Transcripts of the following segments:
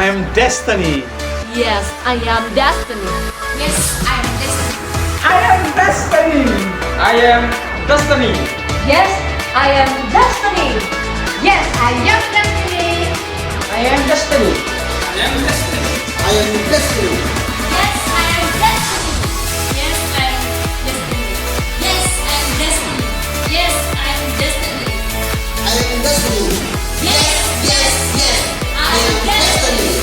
I am destiny. Yes, I am destiny. Yes, I am destiny. I am destiny. I am destiny. Yes, I am destiny. Yes, I am destiny. I am destiny. I am destiny. I am destiny. Yes, I am destiny. Yes, I am destiny. Yes, I am destiny. Yes, I am destiny. I am destiny. Yes, Yes, yes. I am destiny.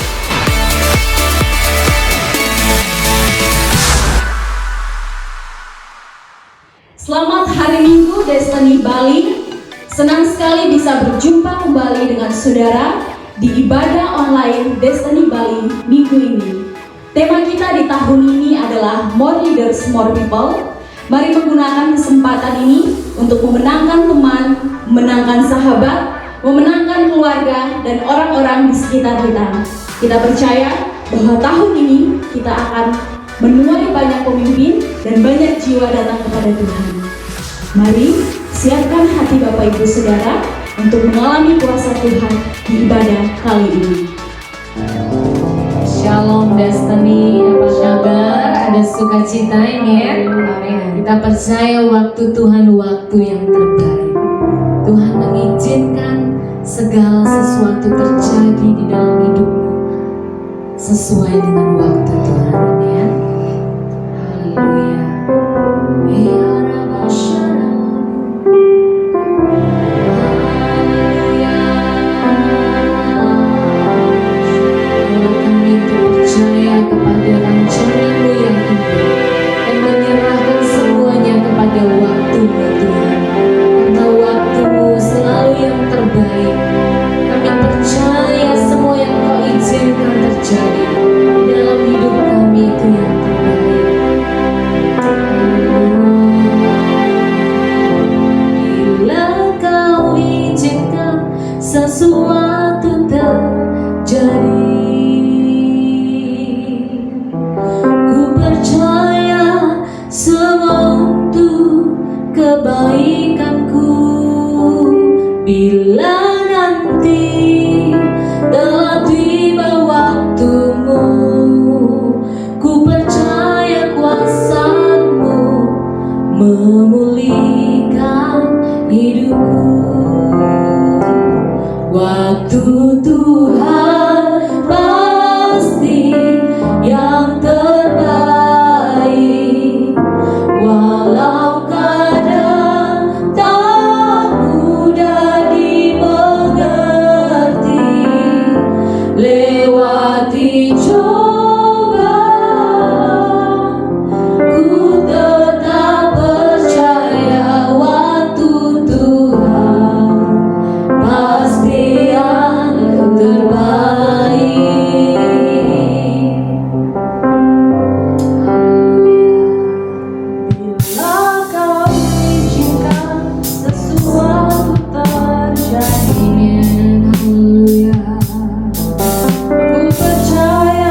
Selamat Hari Minggu Destiny Bali. Senang sekali bisa berjumpa kembali dengan saudara di ibadah online Destiny Bali minggu ini. Tema kita di tahun ini adalah More Leaders, More People. Mari menggunakan kesempatan ini untuk memenangkan teman, memenangkan sahabat, memenangkan keluarga dan orang-orang di sekitar kita. Kita percaya bahwa tahun ini kita akan menuai banyak pemimpin dan banyak jiwa datang kepada Tuhan. Mari siapkan hati Bapak Ibu Saudara untuk mengalami kuasa Tuhan di ibadah kali ini. Shalom Destiny, apa kabar? Ada sukacita ini ya? Kita percaya waktu Tuhan waktu yang terbaik. Tuhan mengizinkan segala sesuatu terjadi di dalam hidupmu sesuai dengan waktu Tuhan ya. Haleluya. Kami percaya kepada rencana-Mu yang indah dan menyerahkan semuanya kepada waktu-Mu Tuhan. Karena waktu-Mu selalu yang terbaik. Kami percaya semua yang Kau izinkan terjadi di dalam hidup kami itu yang terbaik. Bila Kau izinkan sesuatu terjadi, ku percaya semua untuk kebaikanku. Bila nanti telah tiba waktumu, ku percaya kuasa-Mu memulihkan hidupku. Waktu Tuhan pasti yang terbaik, walau kadang tak mudah dimengerti. Lewati cobaan, ku tetap percaya waktu Tuhan pasti yang terbaik. Bila Kau izinkan sesuatu terjadi, haleluya. Ku percaya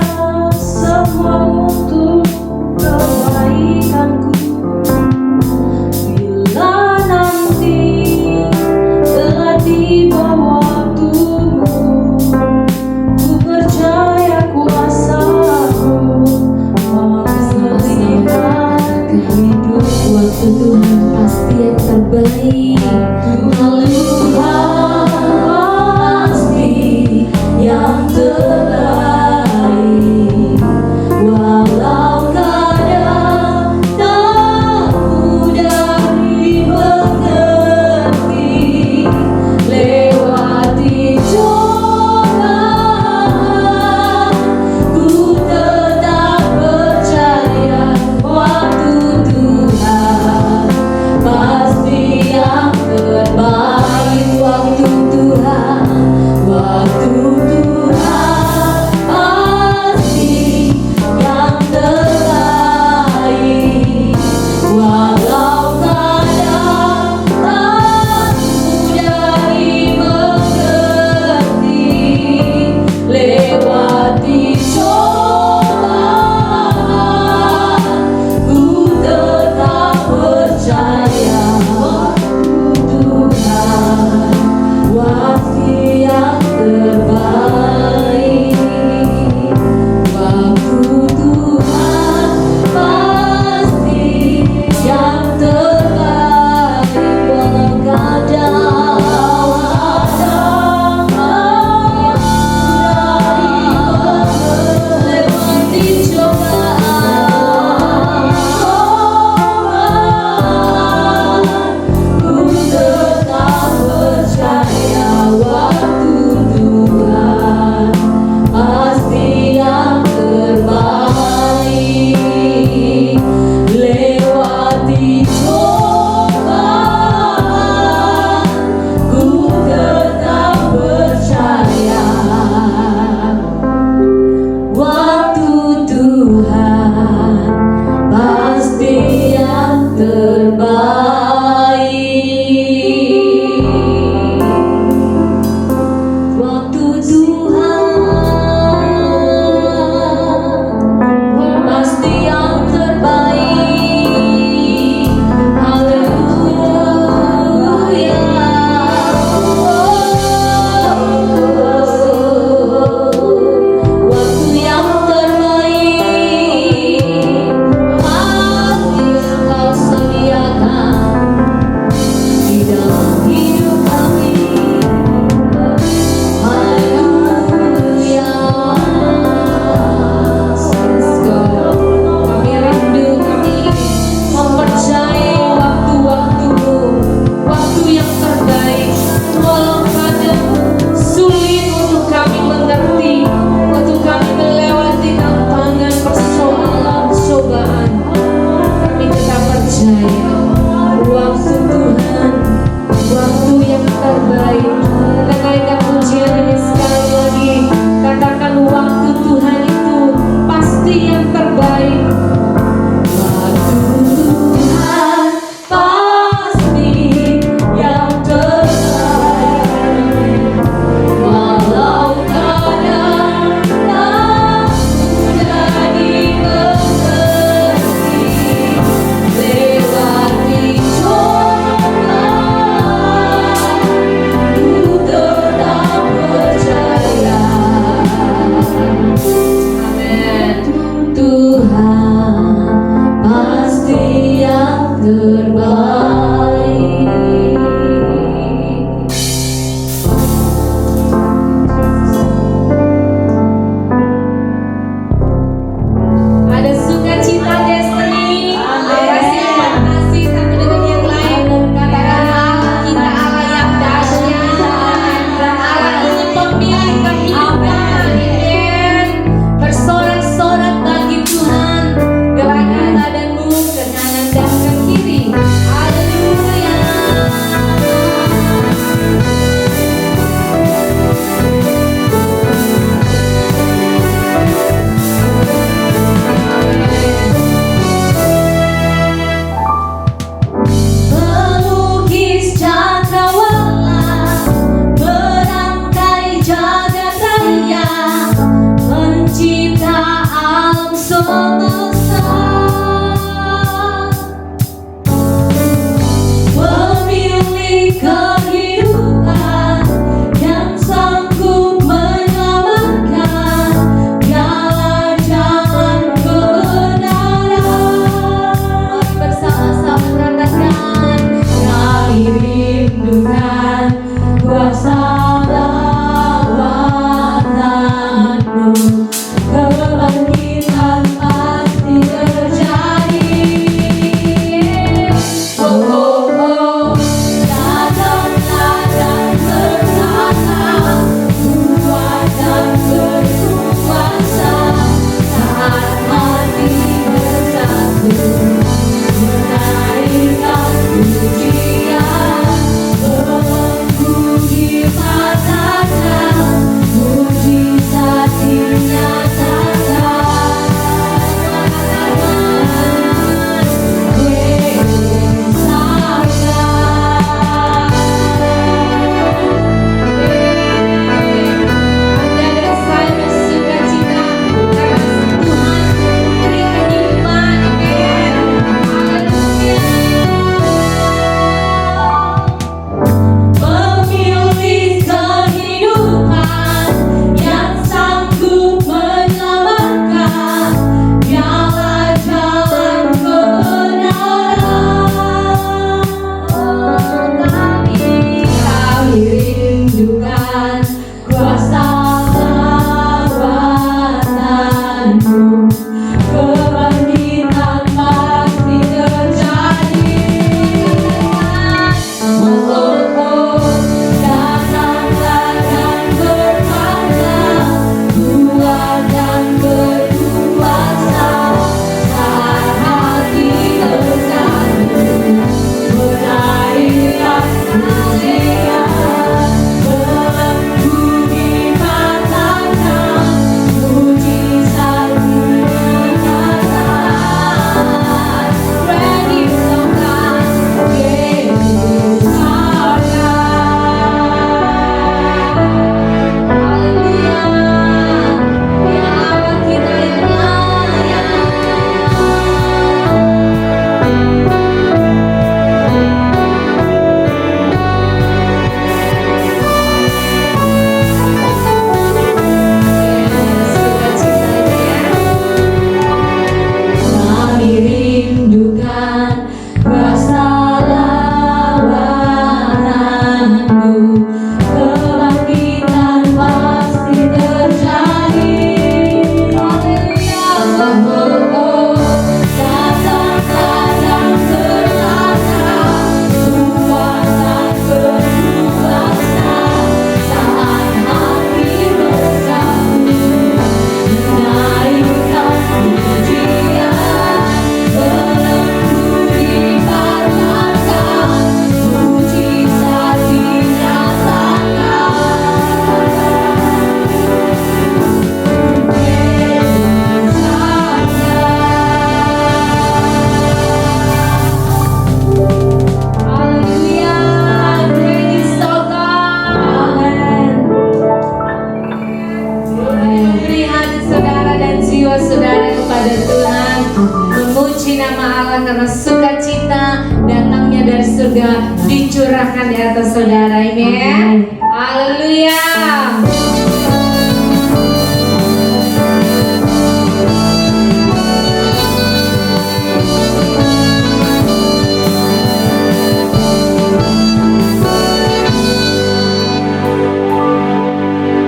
Beri hati saudara dan jiwa saudara kepada Tuhan. Memuji nama Allah karena sukacita datangnya dari surga dicurahkan di atas saudara. Amin. Haleluya.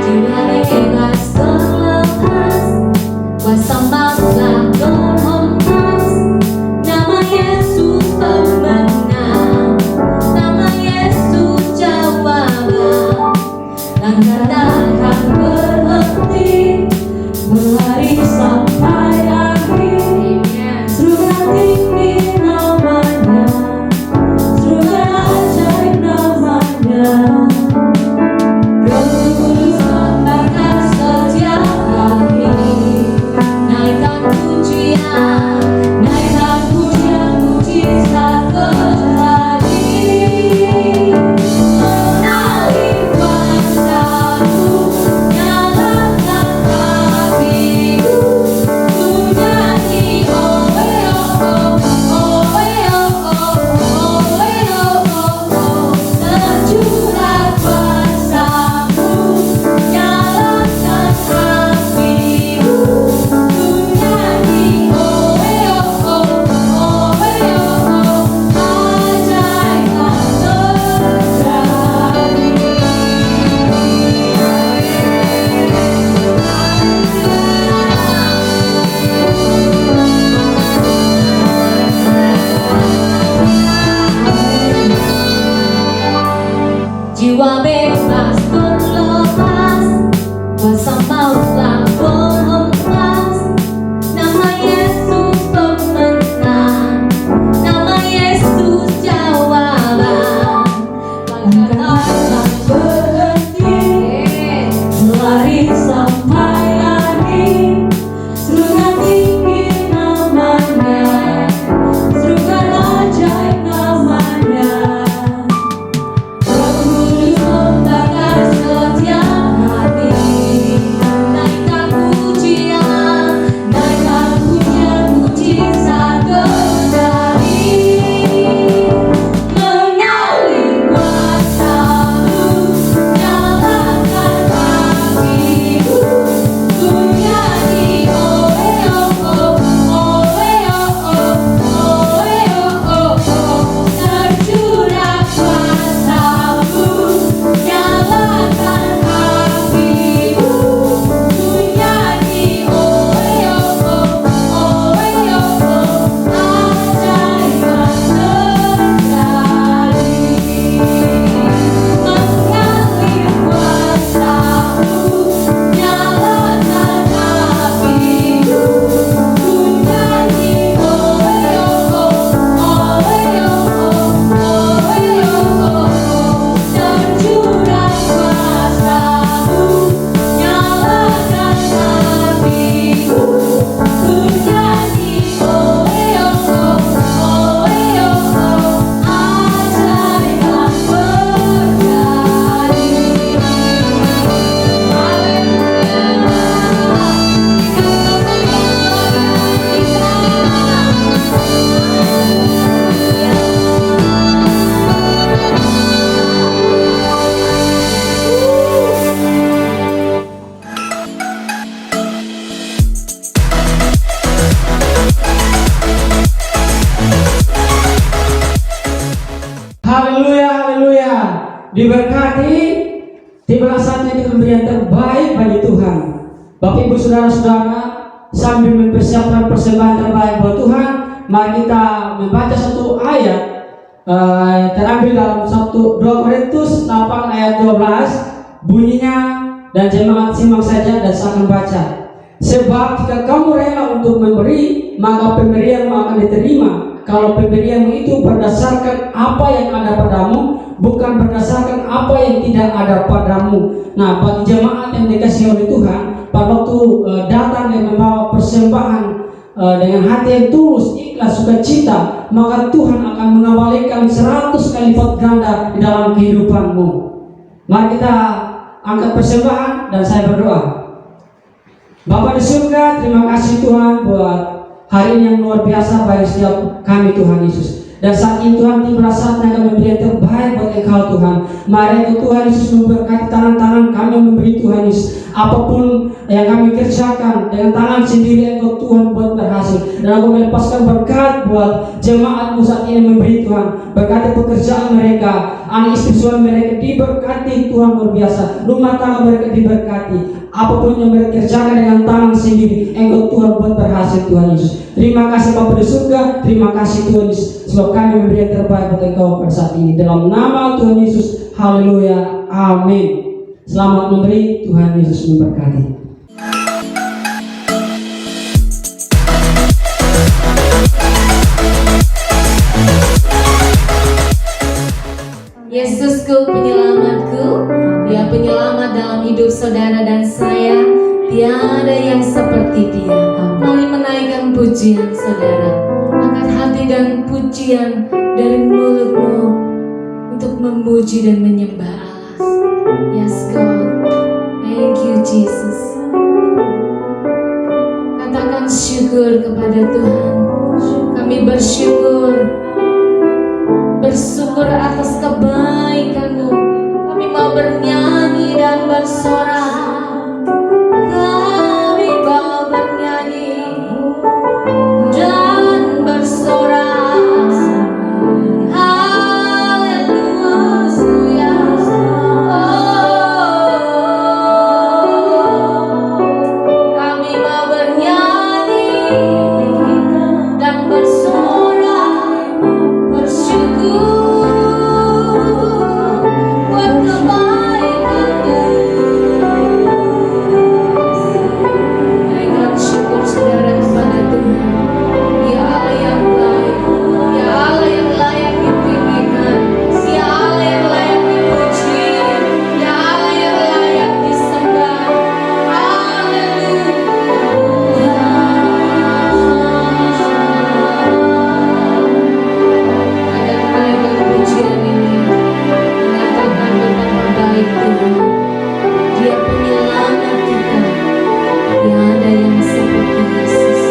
Jiwa bebas terlepas, kuasa mautlah terhempas. Nama Yesus pemenang, nama Yesus jawaban. Langkah takkan berhenti, berlari sampai akhir. Surga tinggi namanya, surga ajaib namanya. Roh Kudus membakar setiap hati. Naikkan pujian, naikkan pujian, mujizat terjadi. Menari kuasa-Mu, nyalakan hatiku. Ku nyanyi owe oh oh, owe oh oh, owe oh oh. Tercurah kuasa-Mu, nyalakan hatiku. Ku nyanyi owe oh oh, owe oh oh. Ajaib terjadi. Jiwa bebas terlepas, kuasa mautlah terhempas. Nama Yesus pemenang, nama Yesus jawaban. Langkah takkan berhenti, berlari sampai akhir. Surga tinggi namanya, surga ajaib namanya. Roh Kudus membakar setiap hati. Naikkan pujian, naikkan pujian, mujizat terjadi. Mengalir kuasa-Mu, nyalakan hatiku. Ku nyanyi owe oh oh, owe oh oh, owe oh oh. Tercurah kuasa-Mu, nyalakan hatiku. Ku nyanyi owe oh oh, owe oh oh. Ajaib terjadi. Mengalir kuasa-Mu, nyalakan hatiku. Ku nyanyi owe oh oh, owe oh oh, owe oh oh. Tercurah kuasa-Mu, nyalakan hatiku. Ku nyanyi owe oh oh, owe oh oh. Ajaib Haleluya, haleluya. Diberkati, tiba saatnya kita memberi yang terbaik bagi Tuhan. Bapak Ibu Saudara-saudara, sambil mempersiapkan persembahan terbaik buat Tuhan, mari kita membaca satu ayat terambil dalam 2 Korintus 8 ayat 12. Bunyinya, dan jemaat simak saja dan saya akan baca. Sebab jika kamu rela untuk memberi, maka pemberianmu akan diterima. Kalau pemberianmu itu berdasarkan apa yang ada padamu, bukan berdasarkan apa yang tidak ada padamu. Nah, bagi jemaat yang dikasihi oleh Tuhan, pada waktu datang dan membawa persembahan dengan hati yang tulus, ikhlas, sukacita, maka Tuhan akan mengembalikan 100 kali lipat ganda di dalam kehidupanmu. Mari kita angkat persembahan dan saya berdoa. Bapa di surga, terima kasih Tuhan buat hari ini yang luar biasa bagi setiap kami Tuhan Yesus. Dan saat ini Tuhan tiba saatnya kami memberi yang terbaik buat Engkau Tuhan. Mari Engkau Tuhan Yesus memberkati tangan-tangan kami memberi Tuhan Yesus. Apapun yang kami kerjakan dengan tangan sendiri Engkau Tuhan buat berhasil. Dan aku melepaskan berkat buat jemaatmu saat ini memberi Tuhan. Berkati pekerjaan mereka, anak istri suami mereka diberkati Tuhan luar biasa. Rumah tangga mereka diberkati. Apapun yang mereka kerjakan dengan tangan sendiri Engkau Tuhan buat berhasil Tuhan Yesus. Terima kasih Bapa di surga, terima kasih Tuhan Yesus, sebab kami memberi yang terbaik buat Engkau pada saat ini. Dalam nama Tuhan Yesus, haleluya, amin. Selamat memberi, Tuhan Yesus memberkati. Yesusku penyelamatku, Dia penyelamat dalam hidup saudara dan saya. Tiada yang seperti Dia. Mari menaikkan pujian saudara. Angkat hati dan pujian dari mulutmu untuk memuji dan menyembah Allah. Yes God, thank you Jesus. Katakan syukur kepada Tuhan. Kami bersyukur atas kebaikan-Mu. Kami mau bernyanyi dan bersorak. Kami mau bernyanyi dan bersorak. Haleluya. Kami mau bernyanyi dan bersorak, bersyukur buat kebaikan-Mu. Berikan syukur saudara kepada Tuhan. Ya Allah yang baik, Ya Allah yang layak ditinggikan, Ya Allah yang layak dipuji, Ya Allah yang layak disembah. Haleluya. Ada menaikkan pujian ini, mengatakan betapa baik Tuhan. Dia penyelamat kita. Tiada yang seperti Yesus.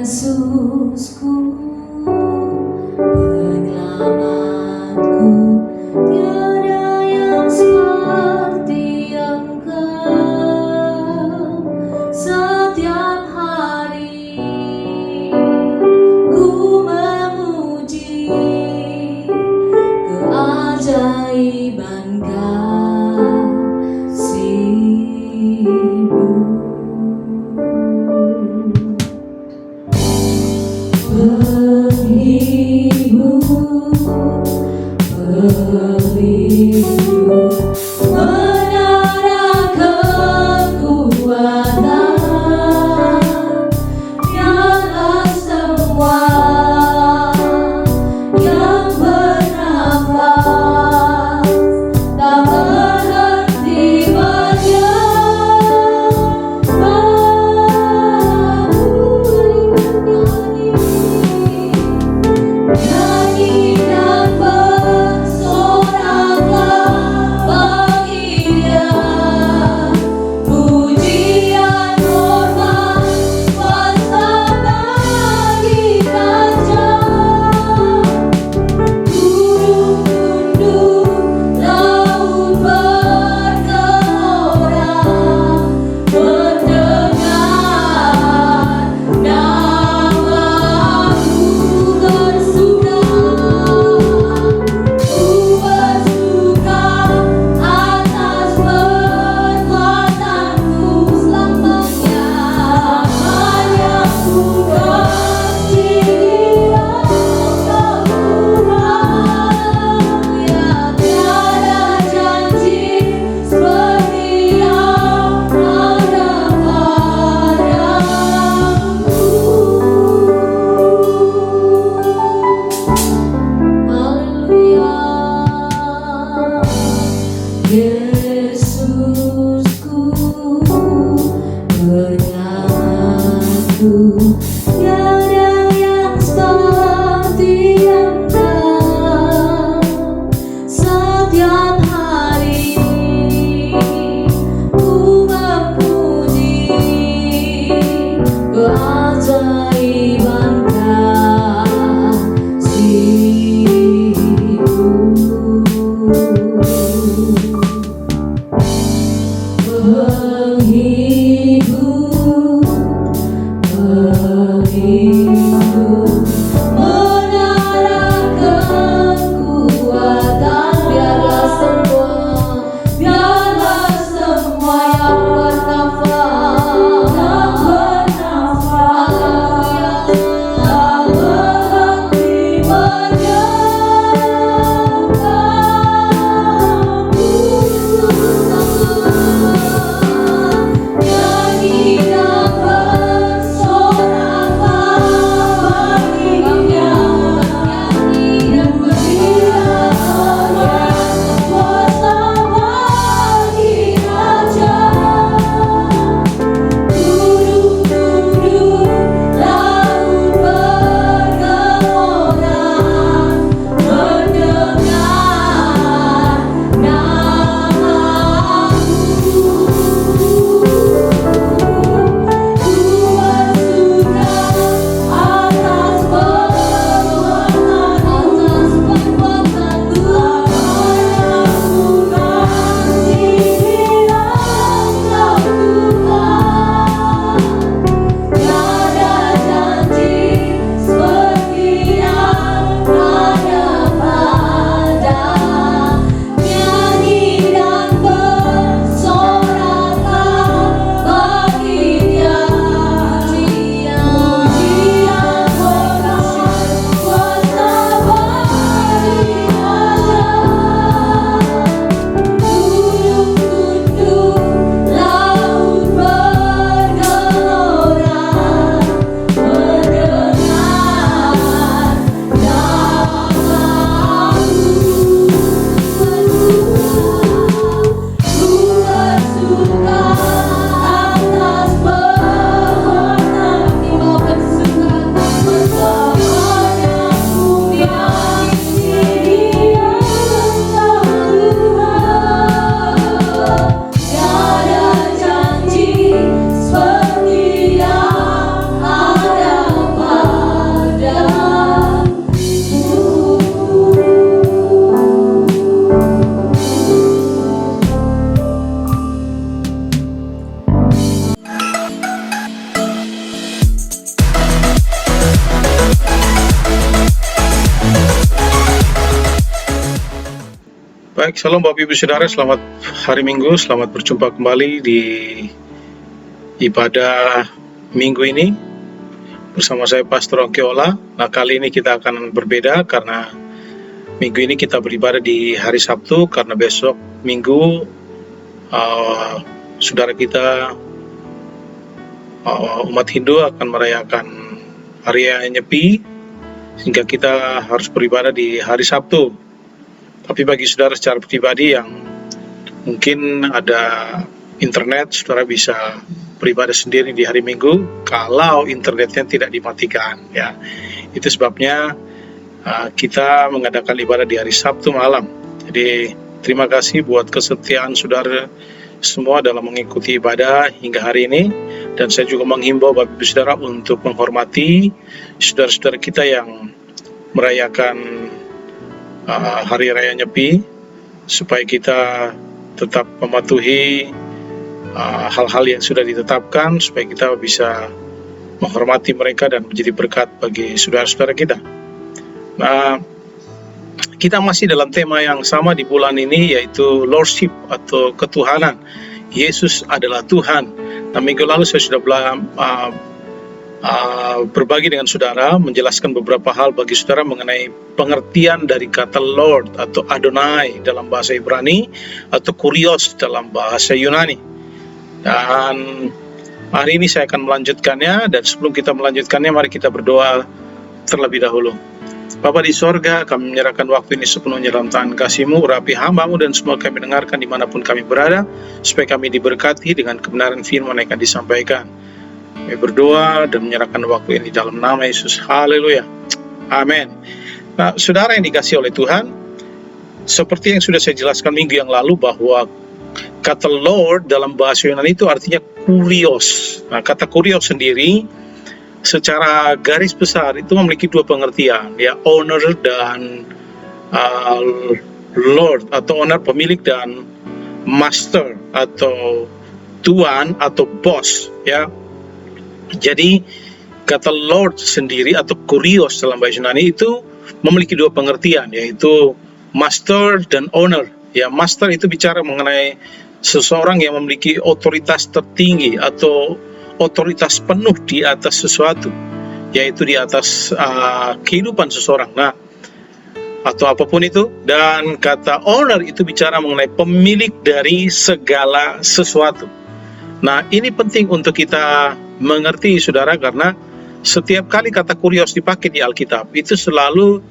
Yesusku, penyelamatku, tiada yang seperti Engkau. Setiap hari ku memuji keajaiban kasih-Mu. Beribu menara kekuatan, biarlah semua yang bernafas tak berhenti nyanyi dan bersoraklah bagi Baik, salam Bapak Ibu Saudara, selamat hari Minggu, selamat berjumpa kembali di ibadah Minggu ini bersama saya Pastor Okeola. Nah, kali ini kita akan berbeda karena Minggu ini kita beribadah di hari Sabtu, karena besok Minggu saudara kita umat Hindu akan merayakan Hari Raya Nyepi, sehingga kita harus beribadah di hari Sabtu. Tapi bagi saudara secara pribadi yang mungkin ada internet, saudara bisa beribadah sendiri di hari Minggu kalau internetnya tidak dimatikan, ya. Itu sebabnya kita mengadakan ibadah di hari Sabtu malam. Jadi terima kasih buat kesetiaan saudara semua dalam mengikuti ibadah hingga hari ini, dan saya juga menghimbau Bapak Ibu Saudara untuk menghormati saudara-saudara kita yang merayakan Hari Raya Nyepi, supaya kita tetap mematuhi hal-hal yang sudah ditetapkan, supaya kita bisa menghormati mereka dan menjadi berkat bagi saudara-saudara kita. Nah, kita masih dalam tema yang sama di bulan ini, yaitu Lordship atau ketuhanan. Yesus adalah Tuhan. Nah, minggu lalu saya sudah berbagi dengan saudara, menjelaskan beberapa hal bagi saudara mengenai pengertian dari kata Lord atau Adonai dalam bahasa Ibrani, atau Kurios dalam bahasa Yunani. Dan hari ini saya akan melanjutkannya, dan sebelum kita melanjutkannya, mari kita berdoa terlebih dahulu. Bapa di sorga, kami menyerahkan waktu ini sepenuhnya dalam tangan kasih-Mu, urapi hamba-Mu dan semua kami dengarkan dimanapun kami berada, supaya kami diberkati dengan kebenaran firman yang akan disampaikan. Kami berdoa dan menyerahkan waktu ini dalam nama Yesus. Haleluya. Amin. Nah, saudara yang dikasihi oleh Tuhan, seperti yang sudah saya jelaskan minggu yang lalu, bahwa kata Lord dalam bahasa Yunani itu artinya kurios. Nah, kata kurios sendiri secara garis besar itu memiliki dua pengertian, ya, owner dan Lord, atau owner pemilik, dan master atau tuan atau bos, ya. Jadi kata Lord sendiri atau kurios dalam bahasa Yunani itu memiliki dua pengertian, yaitu master dan owner. Ya, master itu bicara mengenai seseorang yang memiliki otoritas tertinggi atau otoritas penuh di atas sesuatu, yaitu di atas kehidupan seseorang. Nah, atau apapun itu. Dan kata owner itu bicara mengenai pemilik dari segala sesuatu. Nah, ini penting untuk kita mengerti, saudara, karena setiap kali kata kurios dipakai di Alkitab itu selalu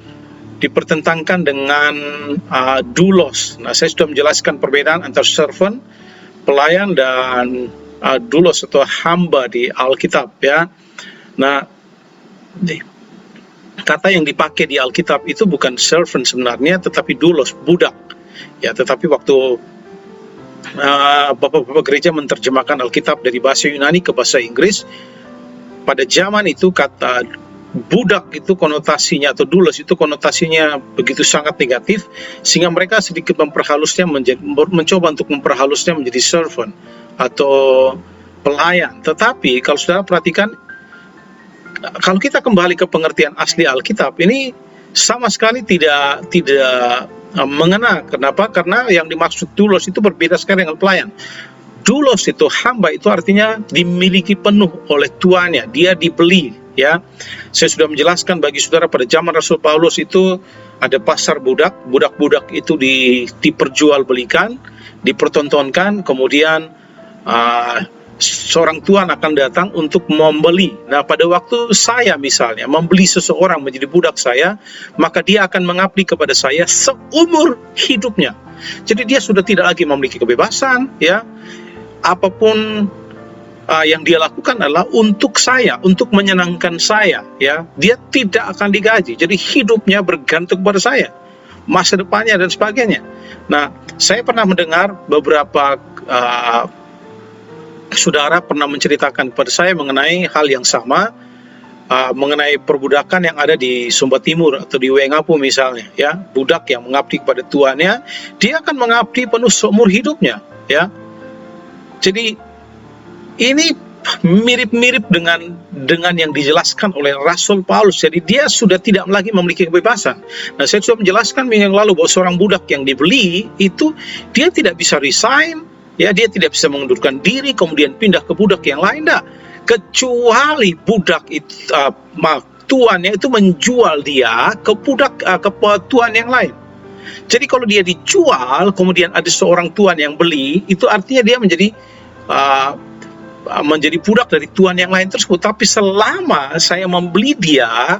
dipertentangkan dengan doulos. Nah, saya sudah menjelaskan perbedaan antara servant, pelayan, dan doulos atau hamba di Alkitab, ya. Nah, kata yang dipakai di Alkitab itu bukan servant sebenarnya, tetapi doulos, budak. Ya, tetapi waktu bapak-bapak gereja menerjemahkan Alkitab dari bahasa Yunani ke bahasa Inggris, pada zaman itu kata budak itu konotasinya, atau doulos itu konotasinya begitu sangat negatif, sehingga mereka sedikit memperhalusnya, mencoba untuk memperhalusnya menjadi servant atau pelayan. Tetapi kalau saudara perhatikan, kalau kita kembali ke pengertian asli Alkitab, ini sama sekali tidak mengena. Kenapa? Karena yang dimaksud doulos itu berbeda sekali dengan pelayan. Doulos itu, hamba itu artinya dimiliki penuh oleh tuannya, dia dibeli, ya. Saya sudah menjelaskan bagi saudara pada zaman Rasul Paulus itu ada pasar budak, budak-budak itu diperjualbelikan, dipertontonkan, kemudian seorang tuan akan datang untuk membeli. Nah, pada waktu saya misalnya membeli seseorang menjadi budak saya, maka dia akan mengabdi kepada saya seumur hidupnya. Jadi dia sudah tidak lagi memiliki kebebasan, ya. Apapun yang dia lakukan adalah untuk saya, untuk menyenangkan saya, ya. Dia tidak akan digaji. Jadi hidupnya bergantung kepada saya, masa depannya dan sebagainya. Nah, saya pernah mendengar beberapa saudara pernah menceritakan kepada saya mengenai hal yang sama, mengenai perbudakan yang ada di Sumba Timur atau di Wengapu misalnya, ya. Budak yang mengabdi kepada tuannya, dia akan mengabdi penuh seumur hidupnya, ya. Jadi ini mirip-mirip dengan yang dijelaskan oleh Rasul Paulus. Jadi dia sudah tidak lagi memiliki kebebasan. Nah, saya sudah menjelaskan minggu yang lalu bahwa seorang budak yang dibeli itu dia tidak bisa resign, ya, dia tidak bisa mengundurkan diri kemudian pindah ke budak yang lain, enggak. Kecuali budak itu tuannya itu menjual dia ke budak ke tuan yang lain. Jadi kalau dia dijual kemudian ada seorang tuan yang beli, itu artinya dia menjadi budak dari tuan yang lain tersebut. Tapi selama saya membeli dia,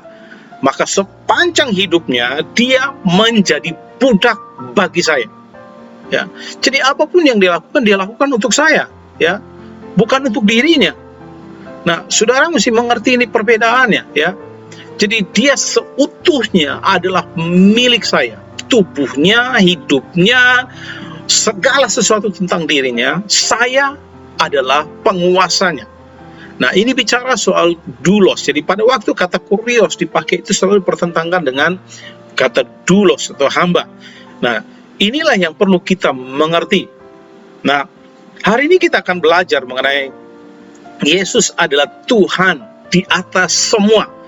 maka sepanjang hidupnya dia menjadi budak bagi saya, ya. Jadi apapun yang dia lakukan untuk saya, ya, bukan untuk dirinya. Nah, saudara mesti mengerti ini perbedaannya, ya. Jadi dia seutuhnya adalah milik saya, tubuhnya, hidupnya, segala sesuatu tentang dirinya, saya adalah penguasanya. Nah, ini bicara soal doulos. Jadi pada waktu kata kurios dipakai itu selalu dipertentangkan dengan kata doulos atau hamba. Nah, inilah yang perlu kita mengerti. Nah, hari ini kita akan belajar mengenai Yesus adalah Tuhan di atas semua.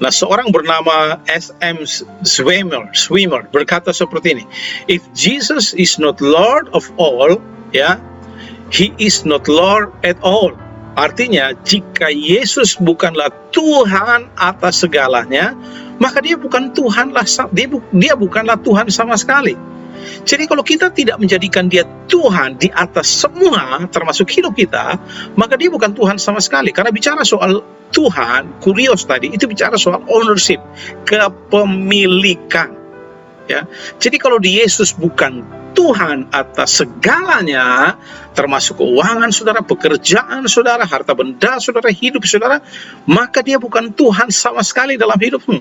Nah, seorang bernama S.M. Swimmer berkata seperti ini, "If Jesus is not Lord of all, ya, He is not Lord at all." Artinya, jika Yesus bukanlah Tuhan atas segalanya, maka dia bukan Tuhanlah, dia bukanlah Tuhan sama sekali. Jadi kalau kita tidak menjadikan dia Tuhan di atas semua, termasuk hidup kita, maka dia bukan Tuhan sama sekali. Karena bicara soal Tuhan, kurios tadi, itu bicara soal ownership, kepemilikan. Ya. Jadi kalau di Yesus bukan Tuhan atas segalanya, termasuk keuangan saudara, pekerjaan saudara, harta benda saudara, hidup saudara, maka dia bukan Tuhan sama sekali dalam hidupmu.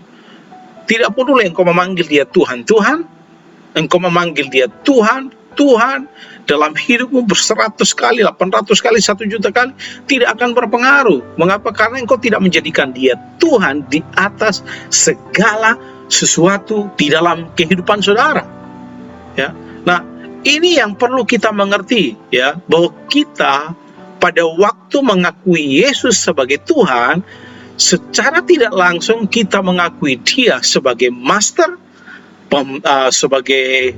Tidak peduli engkau memanggil dia Tuhan, engkau memanggil dia Tuhan dalam hidupmu 100 kali, 800 kali, 1 juta kali, tidak akan berpengaruh. Mengapa? Karena engkau tidak menjadikan dia Tuhan di atas segala sesuatu di dalam kehidupan saudara. Ya. Nah, ini yang perlu kita mengerti, ya, bahwa kita pada waktu mengakui Yesus sebagai Tuhan, secara tidak langsung kita mengakui dia sebagai master, sebagai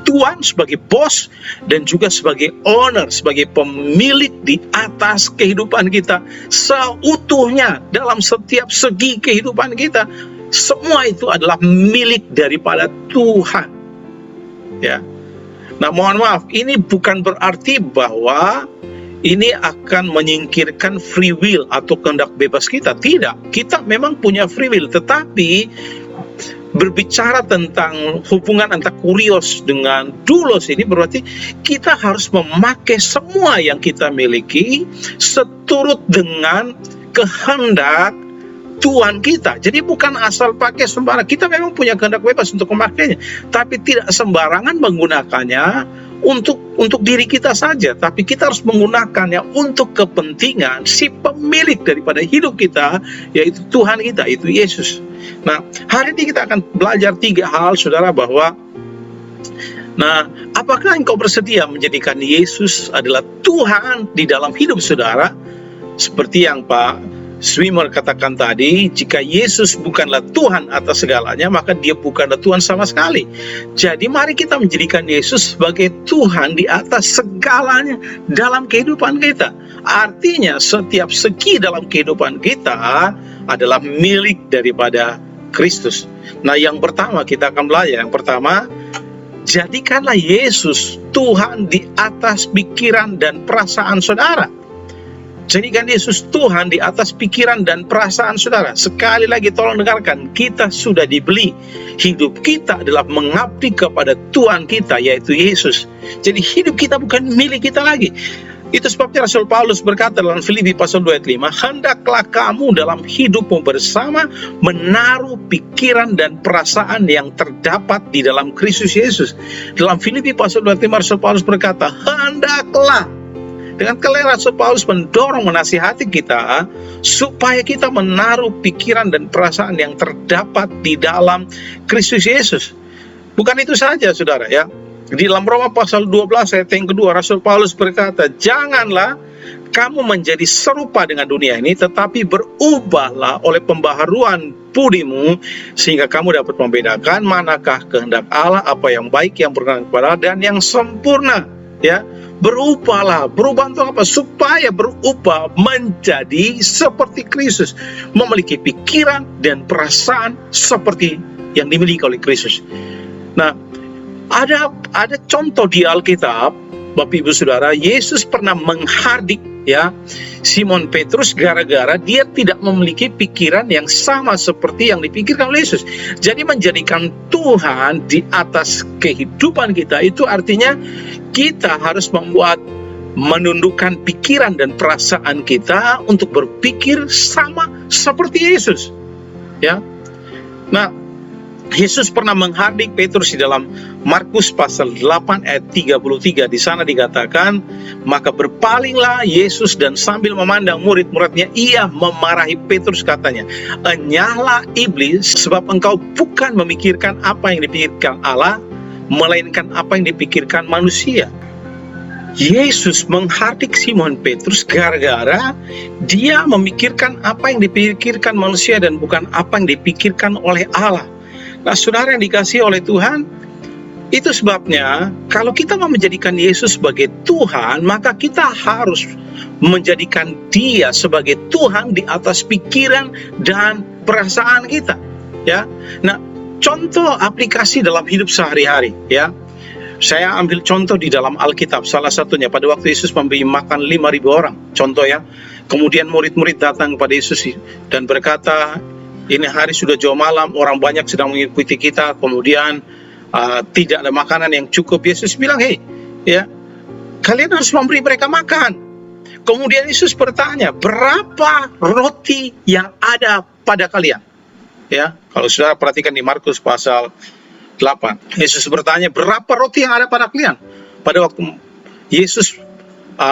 tuan, sebagai bos, dan juga sebagai owner, sebagai pemilik di atas kehidupan kita seutuhnya dalam setiap segi kehidupan kita. Semua itu adalah milik daripada Tuhan. Ya. Nah, mohon maaf, ini bukan berarti bahwa ini akan menyingkirkan free will atau kehendak bebas kita. Tidak, kita memang punya free will, tetapi berbicara tentang hubungan antara kurios dengan doulos ini berarti kita harus memakai semua yang kita miliki seturut dengan kehendak Tuhan kita. Jadi bukan asal pakai sembarang. Kita memang punya kehendak bebas untuk memakainya, tapi tidak sembarangan menggunakannya untuk diri kita saja, tapi kita harus menggunakannya untuk kepentingan si pemilik daripada hidup kita, yaitu Tuhan kita, itu Yesus. Nah, hari ini kita akan belajar 3 hal, saudara, bahwa apakah engkau bersedia menjadikan Yesus adalah Tuhan di dalam hidup saudara? Seperti yang Pak Swimmer katakan tadi, jika Yesus bukanlah Tuhan atas segalanya, maka dia bukanlah Tuhan sama sekali. Jadi mari kita menjadikan Yesus sebagai Tuhan di atas segalanya dalam kehidupan kita. Artinya setiap segi dalam kehidupan kita adalah milik daripada Kristus. Nah, yang pertama kita akan belajar. Yang pertama, jadikanlah Yesus Tuhan di atas pikiran dan perasaan saudara. Jadikan Yesus Tuhan di atas pikiran dan perasaan saudara. Sekali lagi tolong dengarkan, kita sudah dibeli. Hidup kita adalah mengabdi kepada Tuhan kita, yaitu Yesus. Jadi hidup kita bukan milik kita lagi. Itu sebabnya Rasul Paulus berkata dalam Filipi pasal 2 ayat 5, "Hendaklah kamu dalam hidupmu bersama menaruh pikiran dan perasaan yang terdapat di dalam Kristus Yesus." Dalam Filipi pasal 2 ayat 5 Rasul Paulus berkata, "Hendaklah." Dengan kelera Rasul Paulus mendorong, menasihati kita supaya kita menaruh pikiran dan perasaan yang terdapat di dalam Kristus Yesus. Bukan itu saja, saudara, ya. Di dalam Roma pasal 12 ayat yang kedua Rasul Paulus berkata, "Janganlah kamu menjadi serupa dengan dunia ini, tetapi berubahlah oleh pembaharuan budimu, sehingga kamu dapat membedakan manakah kehendak Allah, apa yang baik, yang berkenan kepada Allah, dan yang sempurna. Ya, berubahlah. Berubah untuk apa? Supaya berubah menjadi seperti Kristus, memiliki pikiran dan perasaan seperti yang dimiliki oleh Kristus. Nah, ada contoh di Alkitab, Bapak Ibu Saudara. Yesus pernah menghardik ya Simon Petrus gara-gara dia tidak memiliki pikiran yang sama seperti yang dipikirkan oleh Yesus. Jadi menjadikan Tuhan di atas kehidupan kita itu artinya kita harus menundukkan pikiran dan perasaan kita untuk berpikir sama seperti Yesus. Ya. Nah, Yesus pernah menghardik Petrus di dalam Markus pasal 8 ayat 33. Di sana dikatakan, maka berpalinglah Yesus dan sambil memandang murid-muridnya, ia memarahi Petrus, katanya, enyahlah iblis, sebab engkau bukan memikirkan apa yang dipikirkan Allah, melainkan apa yang dipikirkan manusia. Yesus menghardik Simon Petrus gara-gara dia memikirkan apa yang dipikirkan manusia dan bukan apa yang dipikirkan oleh Allah. Nah, saudara yang dikasihi oleh Tuhan, itu sebabnya kalau kita mau menjadikan Yesus sebagai Tuhan, maka kita harus menjadikan Dia sebagai Tuhan di atas pikiran dan perasaan kita. Ya, nah, contoh aplikasi dalam hidup sehari-hari. Ya, saya ambil contoh di dalam Alkitab. Salah satunya pada waktu Yesus memberi makan 5.000 orang. Contoh ya. Kemudian murid-murid datang kepada Yesus dan berkata, ini hari sudah jauh malam, orang banyak sedang mengikuti kita, kemudian tidak ada makanan yang cukup. Yesus bilang, hei, ya, kalian harus memberi mereka makan. Kemudian Yesus bertanya, berapa roti yang ada pada kalian? Ya, kalau saudara perhatikan di Markus pasal 8, Yesus bertanya, berapa roti yang ada pada kalian? Pada waktu Yesus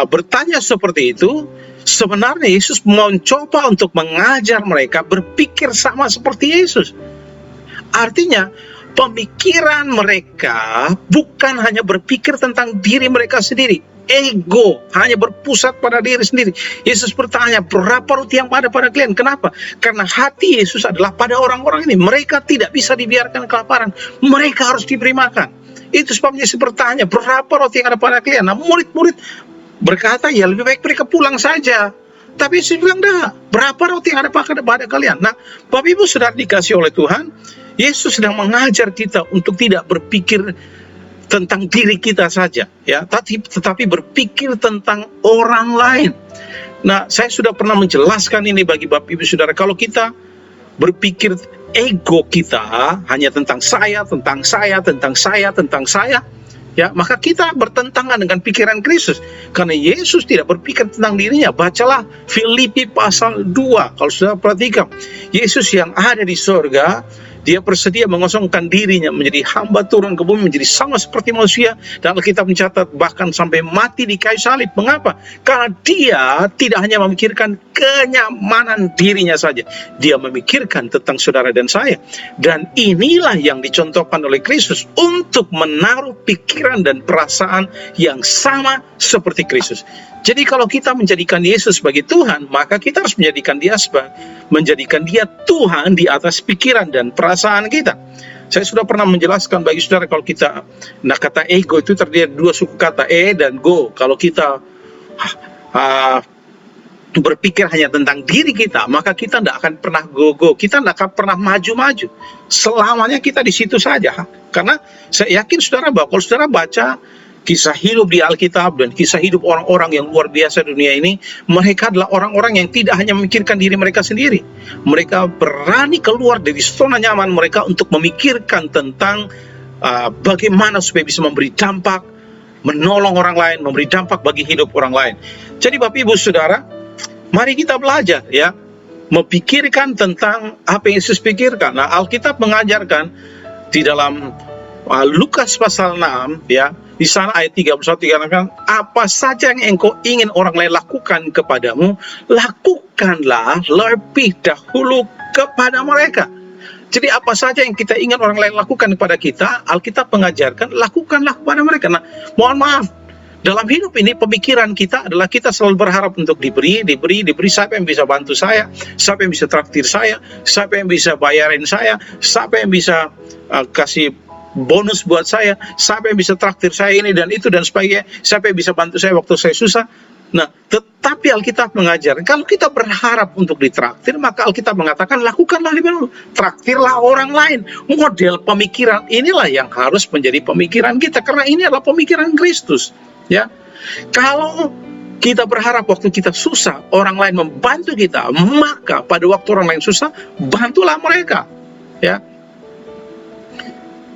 bertanya seperti itu, sebenarnya Yesus mencoba untuk mengajar mereka berpikir sama seperti Yesus. Artinya, pemikiran mereka bukan hanya berpikir tentang diri mereka sendiri. Ego, hanya berpusat pada diri sendiri. Yesus bertanya, berapa roti yang ada pada kalian? Kenapa? Karena hati Yesus adalah pada orang-orang ini. Mereka tidak bisa dibiarkan kelaparan. Mereka harus diberi makan. Itu sebabnya Yesus bertanya, berapa roti yang ada pada kalian? Nah, murid-murid berkata, ya lebih baik mereka pulang saja. Tapi Yesus bilang, dah, berapa roti yang ada pada kalian? Nah, Bapak Ibu Saudara dikasih oleh Tuhan, Yesus sedang mengajar kita untuk tidak berpikir tentang diri kita saja, ya, tetapi berpikir tentang orang lain. Nah, saya sudah pernah menjelaskan ini bagi Bapak Ibu Saudara, kalau kita berpikir ego kita hanya tentang saya, tentang saya, tentang saya, tentang saya, ya, maka kita bertentangan dengan pikiran Kristus. Karena Yesus tidak berpikir tentang dirinya. Bacalah Filipi pasal 2. Kalau sudah perhatikan, Yesus yang ada di surga, dia bersedia mengosongkan dirinya menjadi hamba turun ke bumi, menjadi sama seperti manusia. Dan Alkitab mencatat bahkan sampai mati di kayu salib. Mengapa? Karena dia tidak hanya memikirkan kenyamanan dirinya saja. Dia memikirkan tentang saudara dan saya. Dan inilah yang dicontohkan oleh Kristus untuk menaruh pikiran dan perasaan yang sama seperti Kristus. Jadi kalau kita menjadikan Yesus sebagai Tuhan, maka kita harus menjadikan dia Tuhan di atas pikiran dan perasaan kita. Saya sudah pernah menjelaskan bagi saudara, kalau kita, nah, kata ego itu terdiri dari dua suku kata, dan go. Kalau kita berpikir hanya tentang diri kita, maka kita tidak akan pernah go-go, kita tidak akan pernah maju-maju. Selamanya kita di situ saja. Karena saya yakin saudara bahwa kalau saudara baca kisah hidup di Alkitab dan kisah hidup orang-orang yang luar biasa dunia ini, mereka adalah orang-orang yang tidak hanya memikirkan diri mereka sendiri. Mereka berani keluar dari zona nyaman mereka untuk memikirkan tentang bagaimana supaya bisa memberi dampak, menolong orang lain, memberi dampak bagi hidup orang lain. Jadi Bapak Ibu Saudara, mari kita belajar, ya, memikirkan tentang apa yang Yesus pikirkan. Nah, Alkitab mengajarkan di dalam Lukas pasal 6, ya, di sana ayat 31 dikatakan, apa saja yang engkau ingin orang lain lakukan kepadamu, lakukanlah lebih dahulu kepada mereka. Jadi apa saja yang kita ingin orang lain lakukan kepada kita, Alkitab mengajarkan, lakukanlah kepada mereka. Nah, mohon maaf, Dalam hidup ini pemikiran kita adalah kita selalu berharap untuk diberi. Siapa yang bisa bantu saya, siapa yang bisa traktir saya, siapa yang bisa bayarin saya, siapa yang bisa kasih bonus buat saya, siapa yang bisa traktir saya ini dan itu dan sebagainya, siapa yang bisa bantu saya waktu saya susah. Nah, tetapi Alkitab mengajar, kalau kita berharap untuk ditraktir, maka Alkitab mengatakan lakukanlah lebih dulu, traktirlah orang lain. Model pemikiran inilah yang harus menjadi pemikiran kita, karena ini adalah pemikiran Kristus. Ya, kalau kita berharap waktu kita susah orang lain membantu kita, maka pada waktu orang lain susah bantulah mereka. Ya,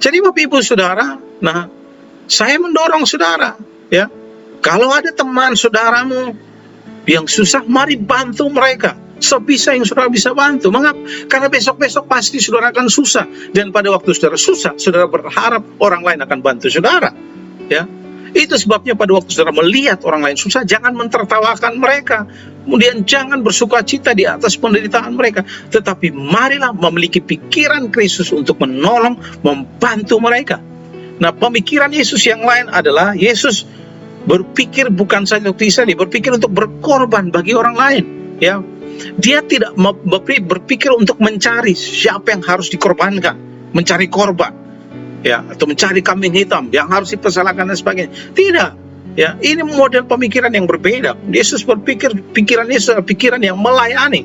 jadi Bapak Ibu Saudara, nah saya mendorong saudara, ya, kalau ada teman saudaramu yang susah, mari bantu mereka sebisa yang saudara bisa bantu. Mengapa? Karena besok-besok pasti saudara akan susah, dan pada waktu saudara susah, saudara berharap orang lain akan bantu saudara. Ya, itu sebabnya pada waktu saudara melihat orang lain susah, jangan mentertawakan mereka, kemudian jangan bersuka cita di atas penderitaan mereka, tetapi marilah memiliki pikiran Kristus untuk menolong, membantu mereka. Nah, pemikiran Yesus yang lain adalah Yesus berpikir bukan saja untuk diri, berpikir untuk berkorban bagi orang lain. Ya, dia tidak berpikir untuk mencari siapa yang harus dikorbankan, mencari korban, ya, atau mencari kambing hitam yang harus dipersalahkan dan sebagainya. Tidak, ya, ini model pemikiran yang berbeda. Yesus pikiran Yesus adalah pikiran yang melayani.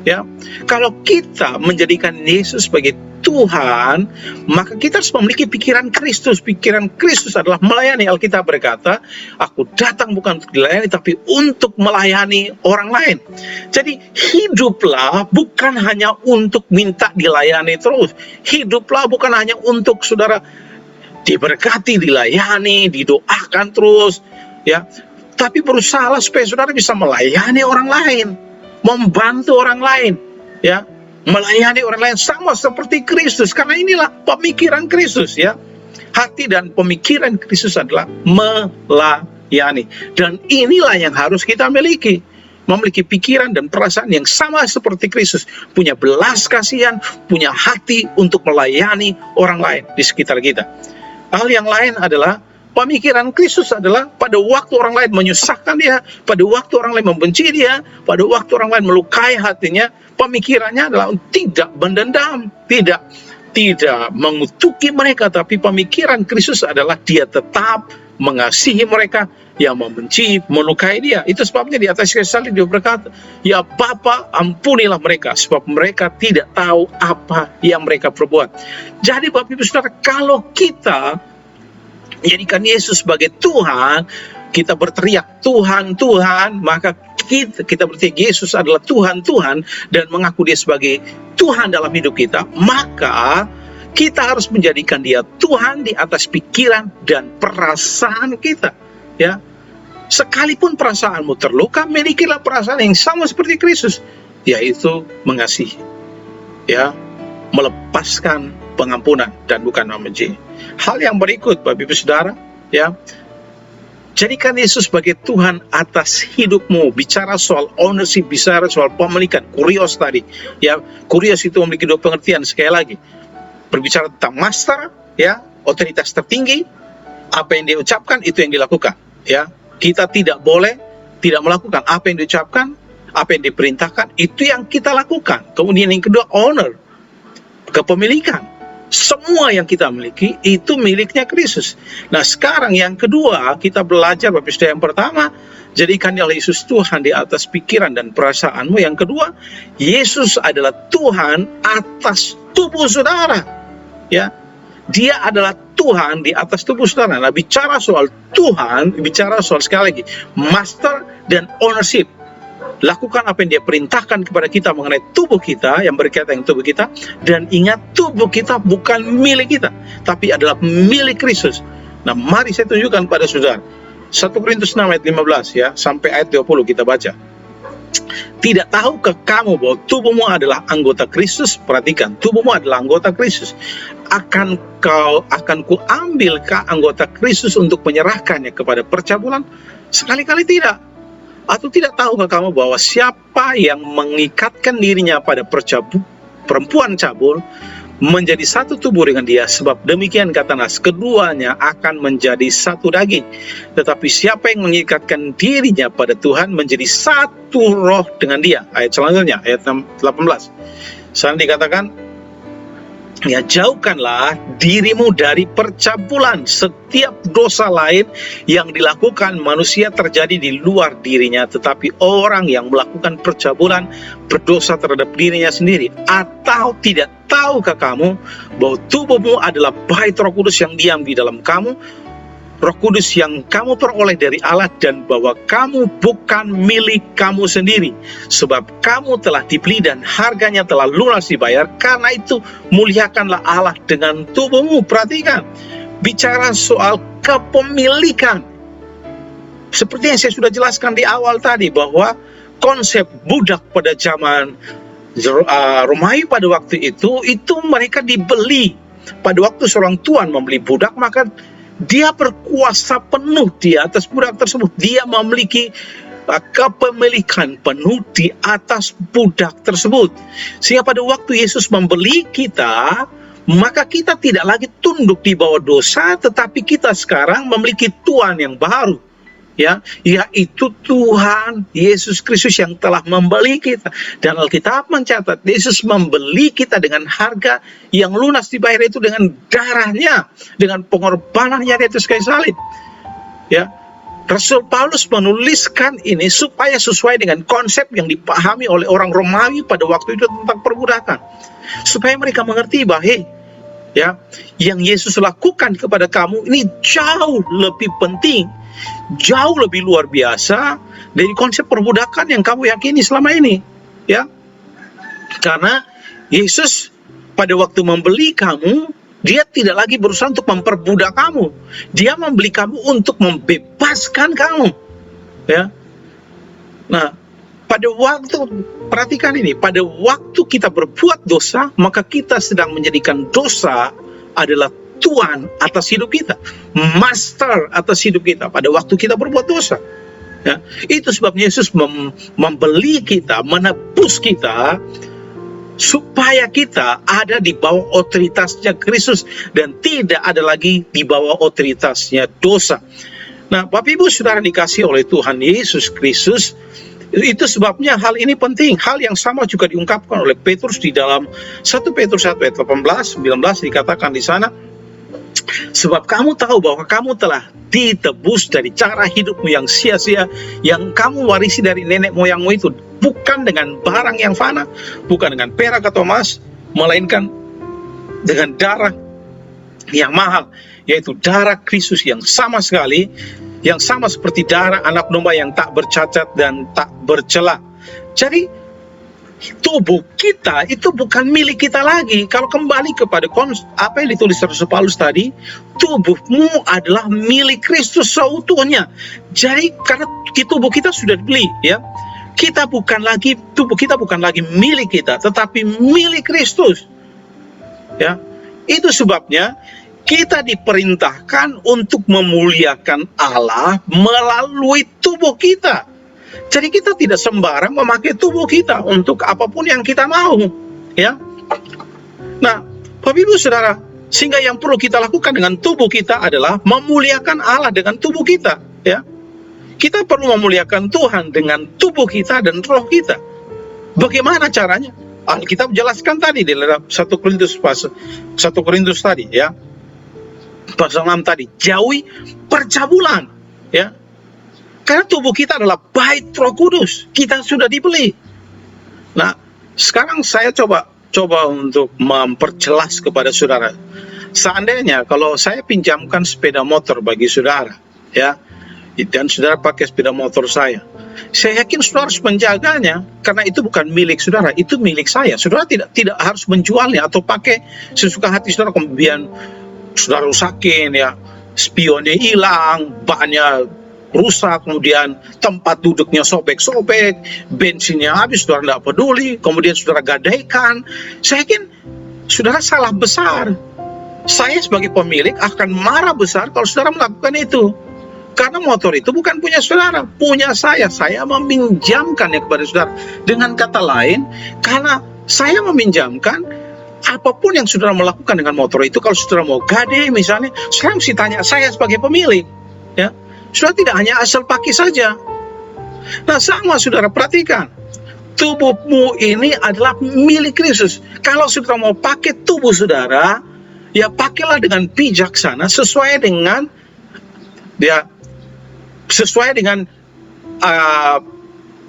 Ya, kalau kita menjadikan Yesus sebagai Tuhan, maka kita harus memiliki pikiran Kristus. Pikiran Kristus adalah melayani. Alkitab berkata, aku datang bukan untuk dilayani, tapi untuk melayani orang lain. Jadi hiduplah bukan hanya untuk minta dilayani terus. Hiduplah bukan hanya untuk saudara diberkati, dilayani, didoakan terus, ya, tapi berusahalah supaya saudara bisa melayani orang lain, membantu orang lain, ya, melayani orang lain sama seperti Kristus, karena inilah pemikiran Kristus. Ya, hati dan pemikiran Kristus adalah melayani, dan inilah yang harus kita miliki, memiliki pikiran dan perasaan yang sama seperti Kristus, punya belas kasihan, punya hati untuk melayani orang lain di sekitar kita. Hal yang lain adalah pemikiran Kristus adalah pada waktu orang lain menyusahkan dia, pada waktu orang lain membenci dia, pada waktu orang lain melukai hatinya, pemikirannya adalah tidak mendendam, tidak mengutuki mereka, tapi pemikiran Kristus adalah dia tetap mengasihi mereka yang membenci, melukai dia. Itu sebabnya di atas kayu salib dia berkata, ya Bapa, ampunilah mereka, sebab mereka tidak tahu apa yang mereka perbuat. Jadi Bapak Ibu Saudara, kalau kita menjadikan Yesus sebagai Tuhan, kita berteriak Tuhan, Tuhan, maka kita berteriak Yesus adalah Tuhan, Tuhan, dan mengaku dia sebagai Tuhan dalam hidup kita, maka kita harus menjadikan dia Tuhan di atas pikiran dan perasaan kita. Ya, sekalipun perasaanmu terluka, milikilah perasaan yang sama seperti Kristus, yaitu mengasihi, ya, melepaskan pengampunan dan bukan membenci. Hal yang berikut, Bapak Ibu Saudara, ya, jadikan Yesus sebagai Tuhan atas hidupmu. Bicara soal ownership, bicara soal pemilikan. Kurios tadi, ya, kurios itu memiliki dua pengertian. Sekali lagi, berbicara tentang master, ya, otoritas tertinggi, apa yang dia ucapkan itu yang dilakukan. Ya, kita tidak boleh tidak melakukan apa yang diucapkan, apa yang diperintahkan, itu yang kita lakukan. Kemudian yang kedua, owner, kepemilikan. Semua yang kita miliki itu miliknya Kristus. Nah, sekarang yang kedua, kita belajar Bapak Saudara, yang pertama, jadikanlah Yesus Tuhan di atas pikiran dan perasaanmu. Yang kedua, Yesus adalah Tuhan atas tubuh saudara. Ya, dia adalah Tuhan di atas tubuh saudara. Nah, bicara soal Tuhan, bicara soal, sekali lagi, master dan ownership. Lakukan apa yang dia perintahkan kepada kita mengenai tubuh kita, yang berkaitan dengan tubuh kita. Dan ingat, tubuh kita bukan milik kita, tapi adalah milik Kristus. Nah, mari saya tunjukkan pada saudara. 1 Korintus 6 ayat 15, ya, sampai ayat 20 kita baca. Tidak tahukah kamu bahwa tubuhmu adalah anggota Kristus? Perhatikan, tubuhmu adalah anggota Kristus. Akan ku ambilkah anggota Kristus untuk menyerahkannya kepada percabulan? Sekali-kali tidak. Atau tidak tahukah kamu bahwa siapa yang mengikatkan dirinya pada perempuan cabul, menjadi satu tubuh dengan dia, sebab demikian kata Nas, keduanya akan menjadi satu daging. Tetapi siapa yang mengikatkan dirinya pada Tuhan menjadi satu roh dengan dia. Ayat selanjutnya, ayat 18. Sana dikatakan, ya, jauhkanlah dirimu dari percabulan. Setiap dosa lain yang dilakukan manusia terjadi di luar dirinya, tetapi orang yang melakukan percabulan berdosa terhadap dirinya sendiri. Atau tidak tahukah kamu bahwa tubuhmu adalah bait Roh Kudus yang diam di dalam kamu, Roh Kudus yang kamu peroleh dari Allah, dan bahwa kamu bukan milik kamu sendiri, sebab kamu telah dibeli dan harganya telah lunas dibayar. Karena itu muliakanlah Allah dengan tubuhmu. Perhatikan, bicara soal kepemilikan. Seperti yang saya sudah jelaskan di awal tadi, bahwa konsep budak pada zaman Romawi pada waktu itu mereka dibeli. Pada waktu seorang tuan membeli budak, maka dia berkuasa penuh di atas budak tersebut. Dia memiliki kepemilikan penuh di atas budak tersebut. Sehingga pada waktu Yesus membeli kita, maka kita tidak lagi tunduk di bawah dosa, tetapi kita sekarang memiliki Tuhan yang baru, ya, yaitu Tuhan Yesus Kristus yang telah membeli kita. Dan Alkitab mencatat Yesus membeli kita dengan harga yang lunas dibayar, itu dengan darahnya, dengan pengorbanannya di atas kayu salib. Ya, Rasul Paulus menuliskan ini supaya sesuai dengan konsep yang dipahami oleh orang Romawi pada waktu itu tentang perbudakan, supaya mereka mengerti bahwa ya, yang Yesus lakukan kepada kamu ini jauh lebih penting, jauh lebih luar biasa dari konsep perbudakan yang kamu yakini selama ini, ya. Karena Yesus pada waktu membeli kamu, dia tidak lagi berusaha untuk memperbudak kamu. Dia membeli kamu untuk membebaskan kamu, ya. Nah, pada waktu, perhatikan ini, pada waktu kita berbuat dosa, maka kita sedang menjadikan dosa adalah Tuhan atas hidup kita, master atas hidup kita pada waktu kita berbuat dosa. Ya, itu sebabnya Yesus membeli kita, menebus kita, supaya kita ada di bawah otoritasnya Kristus dan tidak ada lagi di bawah otoritasnya dosa. Nah, Bapak Ibu Saudara dikasihi oleh Tuhan Yesus Kristus, itu sebabnya hal ini penting. Hal yang sama juga diungkapkan oleh Petrus di dalam 1 Petrus 1 ayat 18-19, dikatakan di sana, sebab kamu tahu bahwa kamu telah ditebus dari cara hidupmu yang sia-sia, yang kamu warisi dari nenek moyangmu itu, bukan dengan barang yang fana, bukan dengan perak atau emas, melainkan dengan darah yang mahal, yaitu darah Kristus yang sama sekali, yang sama seperti darah anak domba yang tak bercacat dan tak bercela. Jadi tubuh kita itu bukan milik kita lagi. Kalau kembali kepada apa yang ditulis Rasul Paulus tadi, tubuhmu adalah milik Kristus seutuhnya. Jadi karena tubuh kita sudah dibeli, ya, tubuh kita bukan lagi milik kita, tetapi milik Kristus. Ya, itu sebabnya kita diperintahkan untuk memuliakan Allah melalui tubuh kita. Jadi kita tidak sembarang memakai tubuh kita untuk apapun yang kita mau, ya. Nah, Bapak Ibu Saudara, sehingga yang perlu kita lakukan dengan tubuh kita adalah memuliakan Allah dengan tubuh kita, ya. Kita perlu memuliakan Tuhan dengan tubuh kita dan roh kita. Bagaimana caranya? Alkitab jelaskan tadi di dalam 1 Korintus tadi, ya. Pasal 6 tadi, jauhi percabulan, ya. Karena tubuh kita adalah bait Roh Kudus, kita sudah dibeli. Nah, sekarang saya coba untuk memperjelas kepada saudara. Seandainya kalau saya pinjamkan sepeda motor bagi saudara, ya, dan saudara pakai sepeda motor saya yakin saudara harus menjaganya, karena itu bukan milik saudara, itu milik saya. Saudara tidak harus menjualnya atau pakai sesuka hati saudara, kemudian saudara rusakin, ya, spionnya hilang, bannya rusak, kemudian tempat duduknya sobek-sobek, bensinnya habis, saudara tidak peduli, kemudian saudara gadaikan. Saya yakin saudara salah besar. Saya sebagai pemilik akan marah besar kalau saudara melakukan itu. Karena motor itu bukan punya saudara, punya saya. Saya meminjamkannya kepada saudara. Dengan kata lain, karena saya meminjamkan, apapun yang saudara melakukan dengan motor itu, kalau saudara mau gade misalnya, saudara mesti tanya saya sebagai pemilik, ya. Saudara tidak hanya asal pakai saja. Nah, sama saudara perhatikan, tubuhmu ini adalah milik Kristus. Kalau saudara mau pakai tubuh saudara, ya pakailah dengan bijaksana sesuai dengan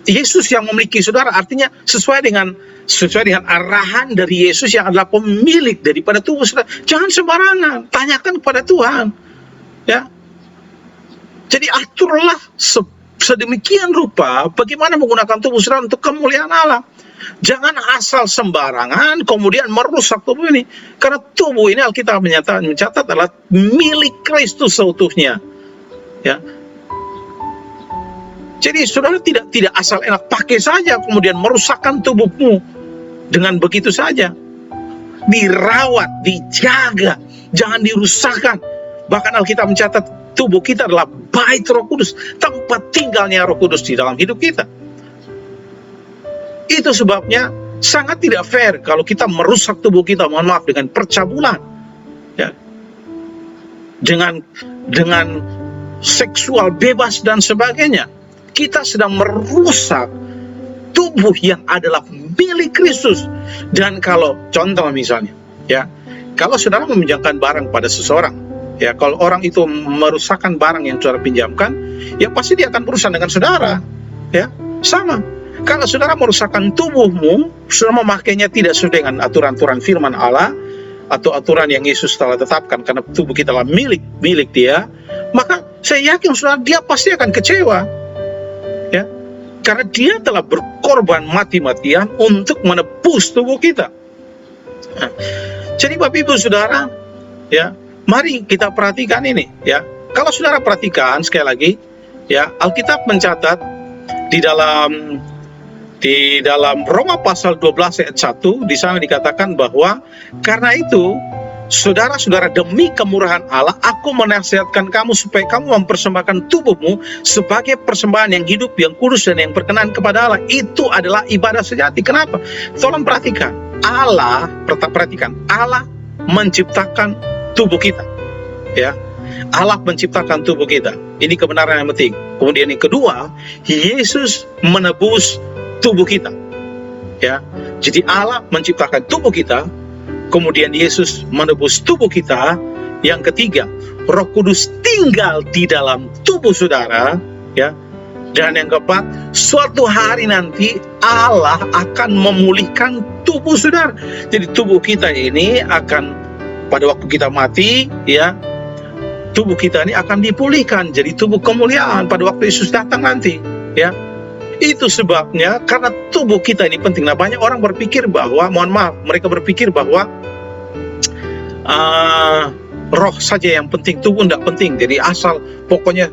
Yesus yang memiliki saudara. Artinya sesuai dengan arahan dari Yesus yang adalah pemilik daripada tubuh saudara. Jangan sembarangan, tanyakan kepada Tuhan, ya. Jadi aturlah sedemikian rupa bagaimana menggunakan tubuh saudara untuk kemuliaan Allah. Jangan asal sembarangan kemudian merusak tubuh ini, karena tubuh ini Alkitab mencatat adalah milik Kristus seutuhnya, ya. Jadi saudara tidak asal enak pakai saja kemudian merusakkan tubuhmu dengan begitu saja. Dirawat, dijaga, jangan dirusakkan. Bahkan Alkitab mencatat tubuh kita adalah bait Roh Kudus, tempat tinggalnya Roh Kudus di dalam hidup kita. Itu sebabnya sangat tidak fair kalau kita merusak tubuh kita, mohon maaf, dengan percabulan, ya, dengan seksual bebas dan sebagainya. Kita sedang merusak tubuh yang adalah milik Kristus. Dan kalau contoh misalnya, ya, kalau saudara meminjamkan barang pada seseorang, ya, kalau orang itu merusakkan barang yang saudara pinjamkan, ya pasti dia akan berurusan dengan saudara, ya. Sama. Kalau saudara merusakkan tubuhmu, saudara memakainya tidak sesuai dengan aturan-aturan firman Allah atau aturan yang Yesus telah tetapkan, karena tubuh kita adalah milik Dia, maka saya yakin saudara, dia pasti akan kecewa. Ya, karena dia telah berkorban mati-matian untuk menebus tubuh kita. Nah, jadi Bapak Ibu Saudara, ya, mari kita perhatikan ini, ya. Kalau saudara perhatikan sekali lagi, ya, Alkitab mencatat di dalam Roma pasal 12 ayat 1, di sana dikatakan bahwa karena itu saudara-saudara, demi kemurahan Allah, aku menasihatkan kamu supaya kamu mempersembahkan tubuhmu sebagai persembahan yang hidup, yang kudus, dan yang berkenan kepada Allah. Itu adalah ibadah sejati. Kenapa? Tolong perhatikan. Allah menciptakan tubuh kita. Ya, Allah menciptakan tubuh kita. Ini kebenaran yang penting. Kemudian yang kedua, Yesus menebus tubuh kita. Ya, jadi Allah menciptakan tubuh kita. Kemudian Yesus menebus tubuh kita. Yang ketiga, Roh Kudus tinggal di dalam tubuh saudara, ya. Dan yang keempat, suatu hari nanti Allah akan memulihkan tubuh saudara. Jadi tubuh kita ini akan, pada waktu kita mati, ya, tubuh kita ini akan dipulihkan jadi tubuh kemuliaan pada waktu Yesus datang nanti, ya. Itu sebabnya karena tubuh kita ini penting. Nah, banyak orang berpikir bahwa, mohon maaf, mereka berpikir bahwa roh saja yang penting, tubuh tidak penting. Jadi asal pokoknya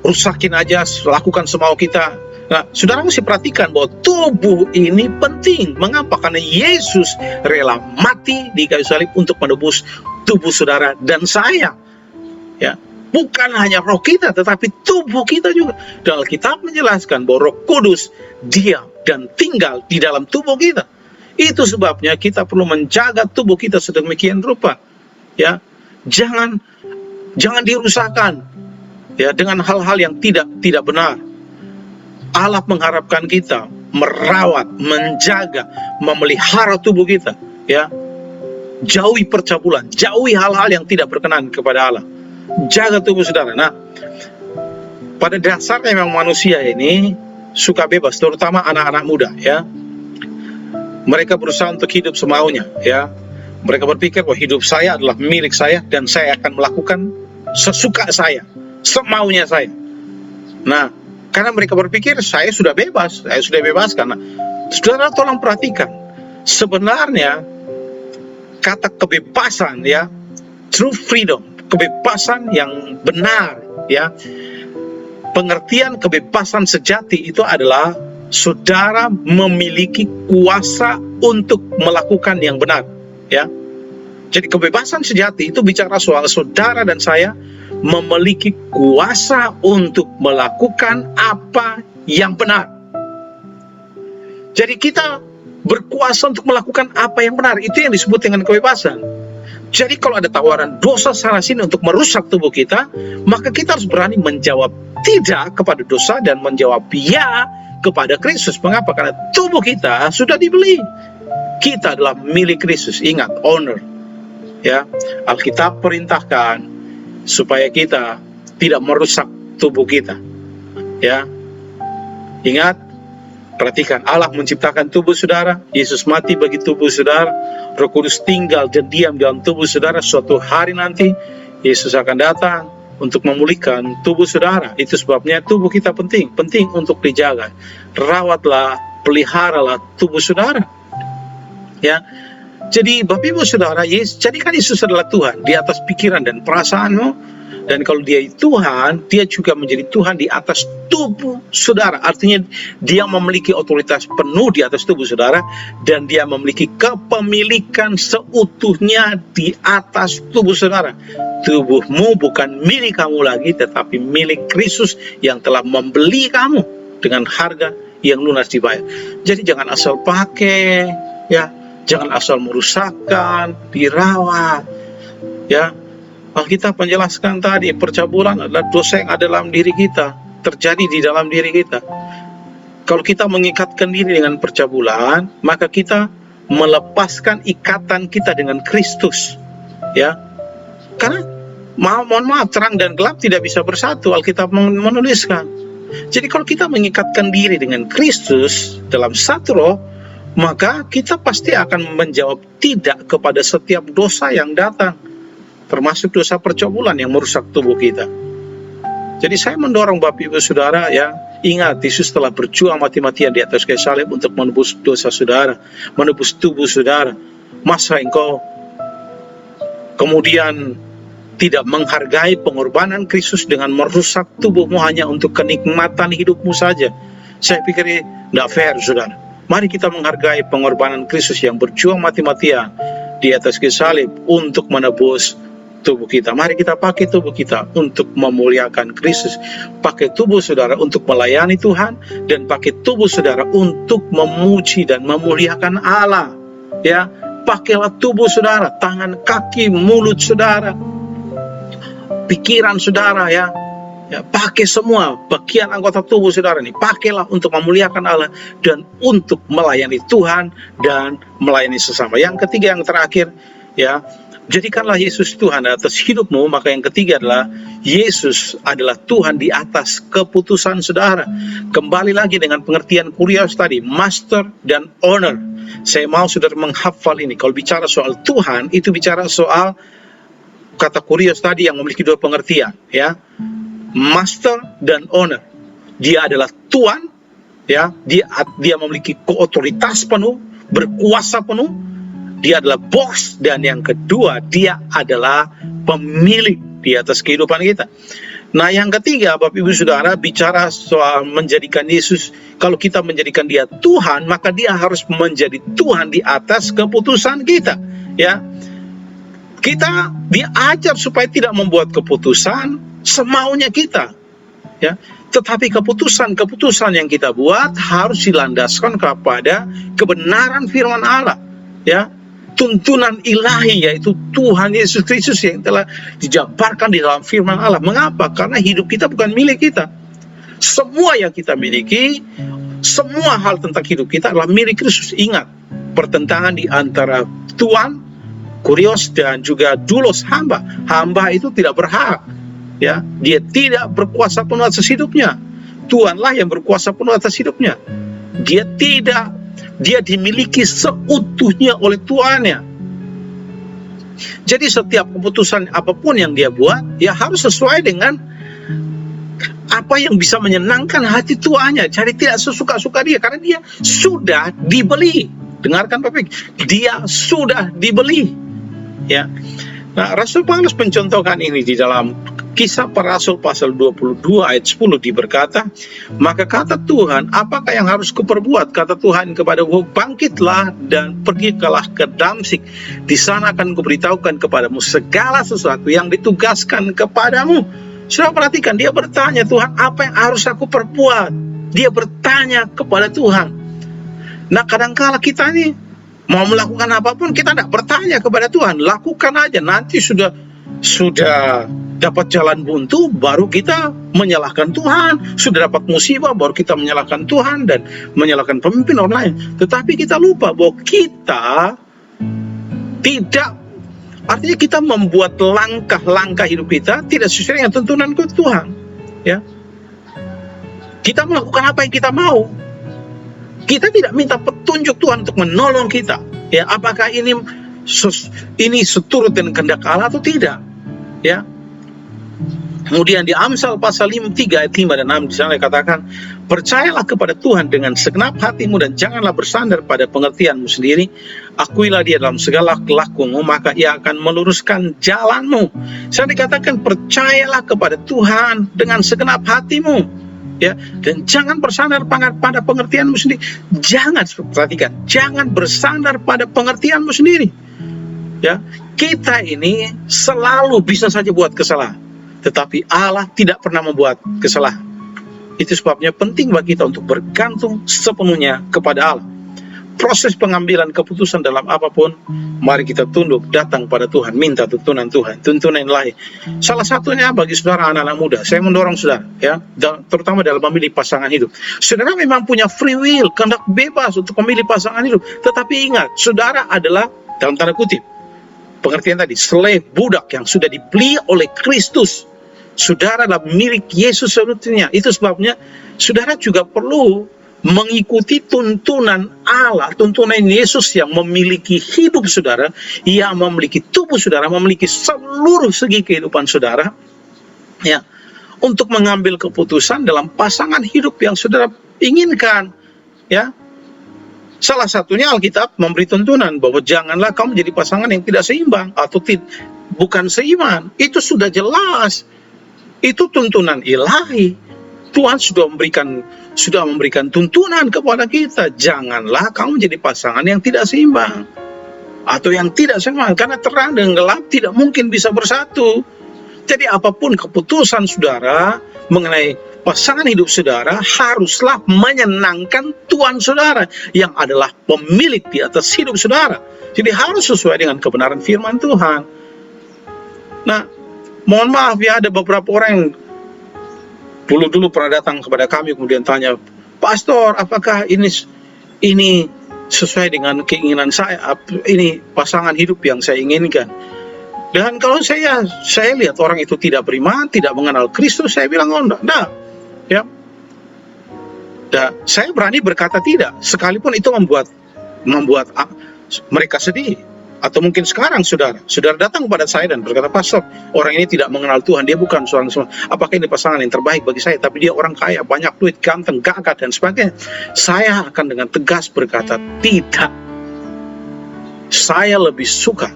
rusakin aja, lakukan semau kita. Nah, saudara mesti perhatikan bahwa tubuh ini penting. Mengapa? Karena Yesus rela mati di kayu salib untuk menebus tubuh saudara dan saya. Ya, bukan hanya roh kita, tetapi tubuh kita juga. Dan Alkitab menjelaskan bahwa Roh Kudus diam dan tinggal di dalam tubuh kita. Itu sebabnya kita perlu menjaga tubuh kita sedemikian rupa. Ya, jangan dirusakkan, ya, dengan hal-hal yang tidak benar. Allah mengharapkan kita merawat, menjaga, memelihara tubuh kita, ya. Jauhi percabulan, jauhi hal-hal yang tidak berkenan kepada Allah. Jaga tubuh saudara. Nah, pada dasarnya memang manusia ini suka bebas, terutama anak-anak muda, ya. Mereka berusaha untuk hidup semaunya, ya. Mereka berpikir bahwa hidup saya adalah milik saya dan saya akan melakukan sesuka saya, semaunya saya. Nah, karena mereka berpikir saya sudah bebas, saya sudah bebaskan. Nah, saudara tolong perhatikan, sebenarnya kata kebebasan, ya, true freedom, kebebasan yang benar, ya, pengertian kebebasan sejati itu adalah saudara memiliki kuasa untuk melakukan yang benar, ya. Jadi kebebasan sejati itu bicara soal saudara dan saya memiliki kuasa untuk melakukan apa yang benar. Jadi kita berkuasa untuk melakukan apa yang benar. Itu yang disebut dengan kebebasan. Jadi kalau ada tawaran dosa sana sini untuk merusak tubuh kita, maka kita harus berani menjawab tidak kepada dosa dan menjawab ya kepada Kristus. Mengapa? Karena tubuh kita sudah dibeli. Kita adalah milik Kristus. Ingat, owner. Ya, Alkitab perintahkan supaya kita tidak merusak tubuh kita. Ya, ingat, perhatikan, Allah menciptakan tubuh saudara, Yesus mati bagi tubuh saudara, Roh Kudus tinggal dan diam dalam tubuh saudara. Suatu hari nanti Yesus akan datang untuk memulihkan tubuh saudara. Itu sebabnya tubuh kita penting untuk dijaga. Rawatlah, peliharalah tubuh saudara. Ya, jadi Bapak Ibu Saudara, jadikan Yesus adalah Tuhan di atas pikiran dan perasaanmu. Dan kalau dia Tuhan, dia juga menjadi Tuhan di atas tubuh saudara. Artinya dia memiliki otoritas penuh di atas tubuh saudara, dan dia memiliki kepemilikan seutuhnya di atas tubuh saudara. Tubuhmu bukan milik kamu lagi, tetapi milik Kristus yang telah membeli kamu dengan harga yang lunas dibayar. Jadi jangan asal pakai, ya, jangan asal merusakkan, dirawat, ya. Alkitab menjelaskan tadi, percabulan adalah dosa yang ada dalam diri kita, terjadi di dalam diri kita. Kalau kita mengikatkan diri dengan percabulan, maka kita melepaskan ikatan kita dengan Kristus. Ya, karena mohon maaf, terang dan gelap tidak bisa bersatu. Alkitab menuliskan. Jadi kalau kita mengikatkan diri dengan Kristus dalam satu roh, maka kita pasti akan menjawab tidak kepada setiap dosa yang datang, termasuk dosa percabulan yang merusak tubuh kita. Jadi saya mendorong Bapak Ibu Saudara, ya, ingat Yesus telah berjuang mati-matian di atas kayu salib untuk menebus dosa saudara, menebus tubuh saudara. Masa engkau kemudian tidak menghargai pengorbanan Kristus dengan merusak tubuhmu hanya untuk kenikmatan hidupmu saja? Saya pikir tidak fair, saudara. Mari kita menghargai pengorbanan Kristus yang berjuang mati-matian di atas kayu salib untuk menebus tubuh kita. Mari kita pakai tubuh kita untuk memuliakan Kristus. Pakai tubuh saudara untuk melayani Tuhan, dan pakai tubuh saudara untuk memuji dan memuliakan Allah. Ya, pakailah tubuh saudara, tangan, kaki, mulut saudara, pikiran saudara, ya. Ya, pakai semua bagian anggota tubuh saudara ini, pakailah untuk memuliakan Allah dan untuk melayani Tuhan dan melayani sesama. Yang ketiga, yang terakhir, ya, jadikanlah Yesus Tuhan atas hidupmu. Maka yang ketiga adalah Yesus adalah Tuhan di atas keputusan saudara. Kembali lagi dengan pengertian Kurios tadi, master dan owner. Saya mau saudara menghafal ini. Kalau bicara soal Tuhan, itu bicara soal kata Kurios tadi yang memiliki dua pengertian, ya. Master dan owner. Dia adalah Tuhan, ya. Dia memiliki keotoritas penuh, berkuasa penuh. Dia adalah bos, dan yang kedua, dia adalah pemilik di atas kehidupan kita. Nah, yang ketiga, Bapak Ibu Saudara, bicara soal menjadikan Yesus, kalau kita menjadikan dia Tuhan, maka dia harus menjadi Tuhan di atas keputusan kita, ya. Kita diajar supaya tidak membuat keputusan semaunya kita, ya. Tetapi keputusan yang kita buat harus dilandaskan kepada kebenaran firman Allah, ya. Tuntunan ilahi, yaitu Tuhan Yesus Kristus yang telah dijabarkan di dalam firman Allah. Mengapa? Karena hidup kita bukan milik kita. Semua yang kita miliki, semua hal tentang hidup kita adalah milik Kristus. Ingat, pertentangan di antara Tuhan, Kurios, dan juga doulos, hamba. Hamba itu tidak berhak, ya. Dia tidak berkuasa penuh atas hidupnya. Tuhanlah yang berkuasa penuh atas hidupnya. Dia dimiliki seutuhnya oleh Tuhannya. Jadi setiap keputusan apapun yang dia buat, ya harus sesuai dengan apa yang bisa menyenangkan hati Tuhannya. Jadi tidak sesuka-suka dia, karena dia sudah dibeli. Dengarkan Bapak, dia sudah dibeli, ya. Nah, Rasul Paulus mencontohkan ini di dalam Kisah Para Rasul pasal 22 ayat 10 diberkata, maka kata Tuhan, apakah yang harus kuperbuat? Kata Tuhan kepada bangkitlah dan pergilah ke Damsyik. Di sana akan kuberitahukan kepadamu segala sesuatu yang ditugaskan kepadamu. Sudah perhatikan, dia bertanya, Tuhan, apa yang harus aku perbuat? Dia bertanya kepada Tuhan. Nah, kadangkala kita ini mau melakukan apapun, kita tidak bertanya kepada Tuhan. Lakukan aja, nanti sudah dapat jalan buntu, baru kita menyalahkan Tuhan. Sudah dapat musibah, baru kita menyalahkan Tuhan dan menyalahkan pemimpin orang lain. Tetapi kita lupa bahwa kita tidak, artinya kita membuat langkah-langkah hidup kita tidak sesuai dengan tuntunan Tuhan. Ya, kita melakukan apa yang kita mau. Kita tidak minta petunjuk Tuhan untuk menolong kita. Ya, apakah ini seturut dengan kehendak Allah atau tidak? Ya. Kemudian di Amsal pasal 3 ayat 5 dan 6 di sana dikatakan, percayalah kepada Tuhan dengan segenap hatimu dan janganlah bersandar pada pengertianmu sendiri. Akuilah Dia dalam segala lakumu, maka Ia akan meluruskan jalanmu. Saya dikatakan percayalah kepada Tuhan dengan segenap hatimu, ya, dan jangan bersandar pada pengertianmu sendiri. Jangan, perhatikan, jangan bersandar pada pengertianmu sendiri. Ya, kita ini selalu bisa saja buat kesalahan. Tetapi Allah tidak pernah membuat kesalahan. Itu sebabnya penting bagi kita untuk bergantung sepenuhnya kepada Allah. Proses pengambilan keputusan dalam apapun, mari kita tunduk datang pada Tuhan, minta tuntunan Tuhan, tuntunan ilahi. Salah satunya bagi saudara anak-anak muda, saya mendorong saudara, ya, terutama dalam memilih pasangan hidup. Saudara memang punya free will, kehendak bebas untuk memilih pasangan hidup. Tetapi ingat, saudara adalah, dalam tanda kutip, pengertian tadi, slave, budak yang sudah dibeli oleh Kristus. Saudara adalah milik Yesus seutuhnya. Itu sebabnya saudara juga perlu mengikuti tuntunan Allah, tuntunan Yesus yang memiliki hidup saudara, yang memiliki tubuh saudara, memiliki seluruh segi kehidupan saudara, ya, untuk mengambil keputusan dalam pasangan hidup yang saudara inginkan, ya. Salah satunya Alkitab memberi tuntunan bahwa janganlah kamu jadi pasangan yang tidak seimbang atau bukan seiman. Itu sudah jelas. Itu tuntunan ilahi. Tuhan sudah memberikan tuntunan kepada kita. Janganlah kamu jadi pasangan yang tidak seimbang atau yang tidak seimbang, karena terang dan gelap tidak mungkin bisa bersatu. Jadi apapun keputusan saudara mengenai pasangan hidup saudara, haruslah menyenangkan Tuhan saudara yang adalah pemilik di atas hidup saudara. Jadi harus sesuai dengan kebenaran firman Tuhan. Nah, mohon maaf ya, ada beberapa orang yang dulu pernah datang kepada kami kemudian tanya, Pastor, apakah ini sesuai dengan keinginan saya? Ini pasangan hidup yang saya inginkan. Dan kalau saya lihat orang itu tidak beriman, tidak mengenal Kristus, saya bilang, oh enggak, ya. Dan saya berani berkata tidak, sekalipun itu membuat mereka sedih. Atau mungkin sekarang saudara datang kepada saya dan berkata, Pastor, orang ini tidak mengenal Tuhan, dia bukan seorang semua. Apakah ini pasangan yang terbaik bagi saya? Tapi dia orang kaya, banyak duit, ganteng, gagah, dan sebagainya. Saya akan dengan tegas berkata, tidak. Saya lebih suka,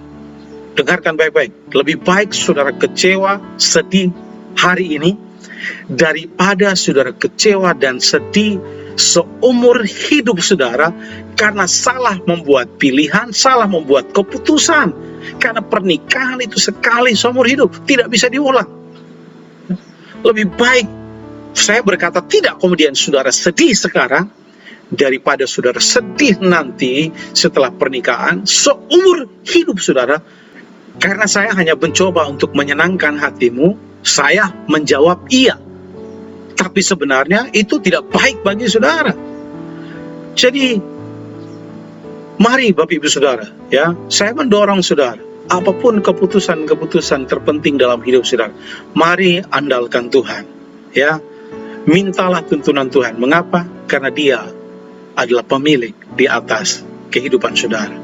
dengarkan baik-baik, lebih baik saudara kecewa, sedih hari ini, daripada saudara kecewa dan sedih seumur hidup saudara karena salah membuat pilihan, salah membuat keputusan. Karena pernikahan itu sekali seumur hidup, tidak bisa diulang. Lebih baik saya berkata tidak, kemudian saudara sedih sekarang daripada saudara sedih nanti setelah pernikahan seumur hidup saudara. Karena saya hanya mencoba untuk menyenangkan hatimu, saya menjawab iya. Tapi sebenarnya itu tidak baik bagi saudara. Jadi, mari Bapak Ibu Saudara, ya, saya mendorong saudara, apapun keputusan terpenting dalam hidup saudara, mari andalkan Tuhan, ya. Mintalah tuntunan Tuhan. Mengapa? Karena Dia adalah pemilik di atas kehidupan saudara.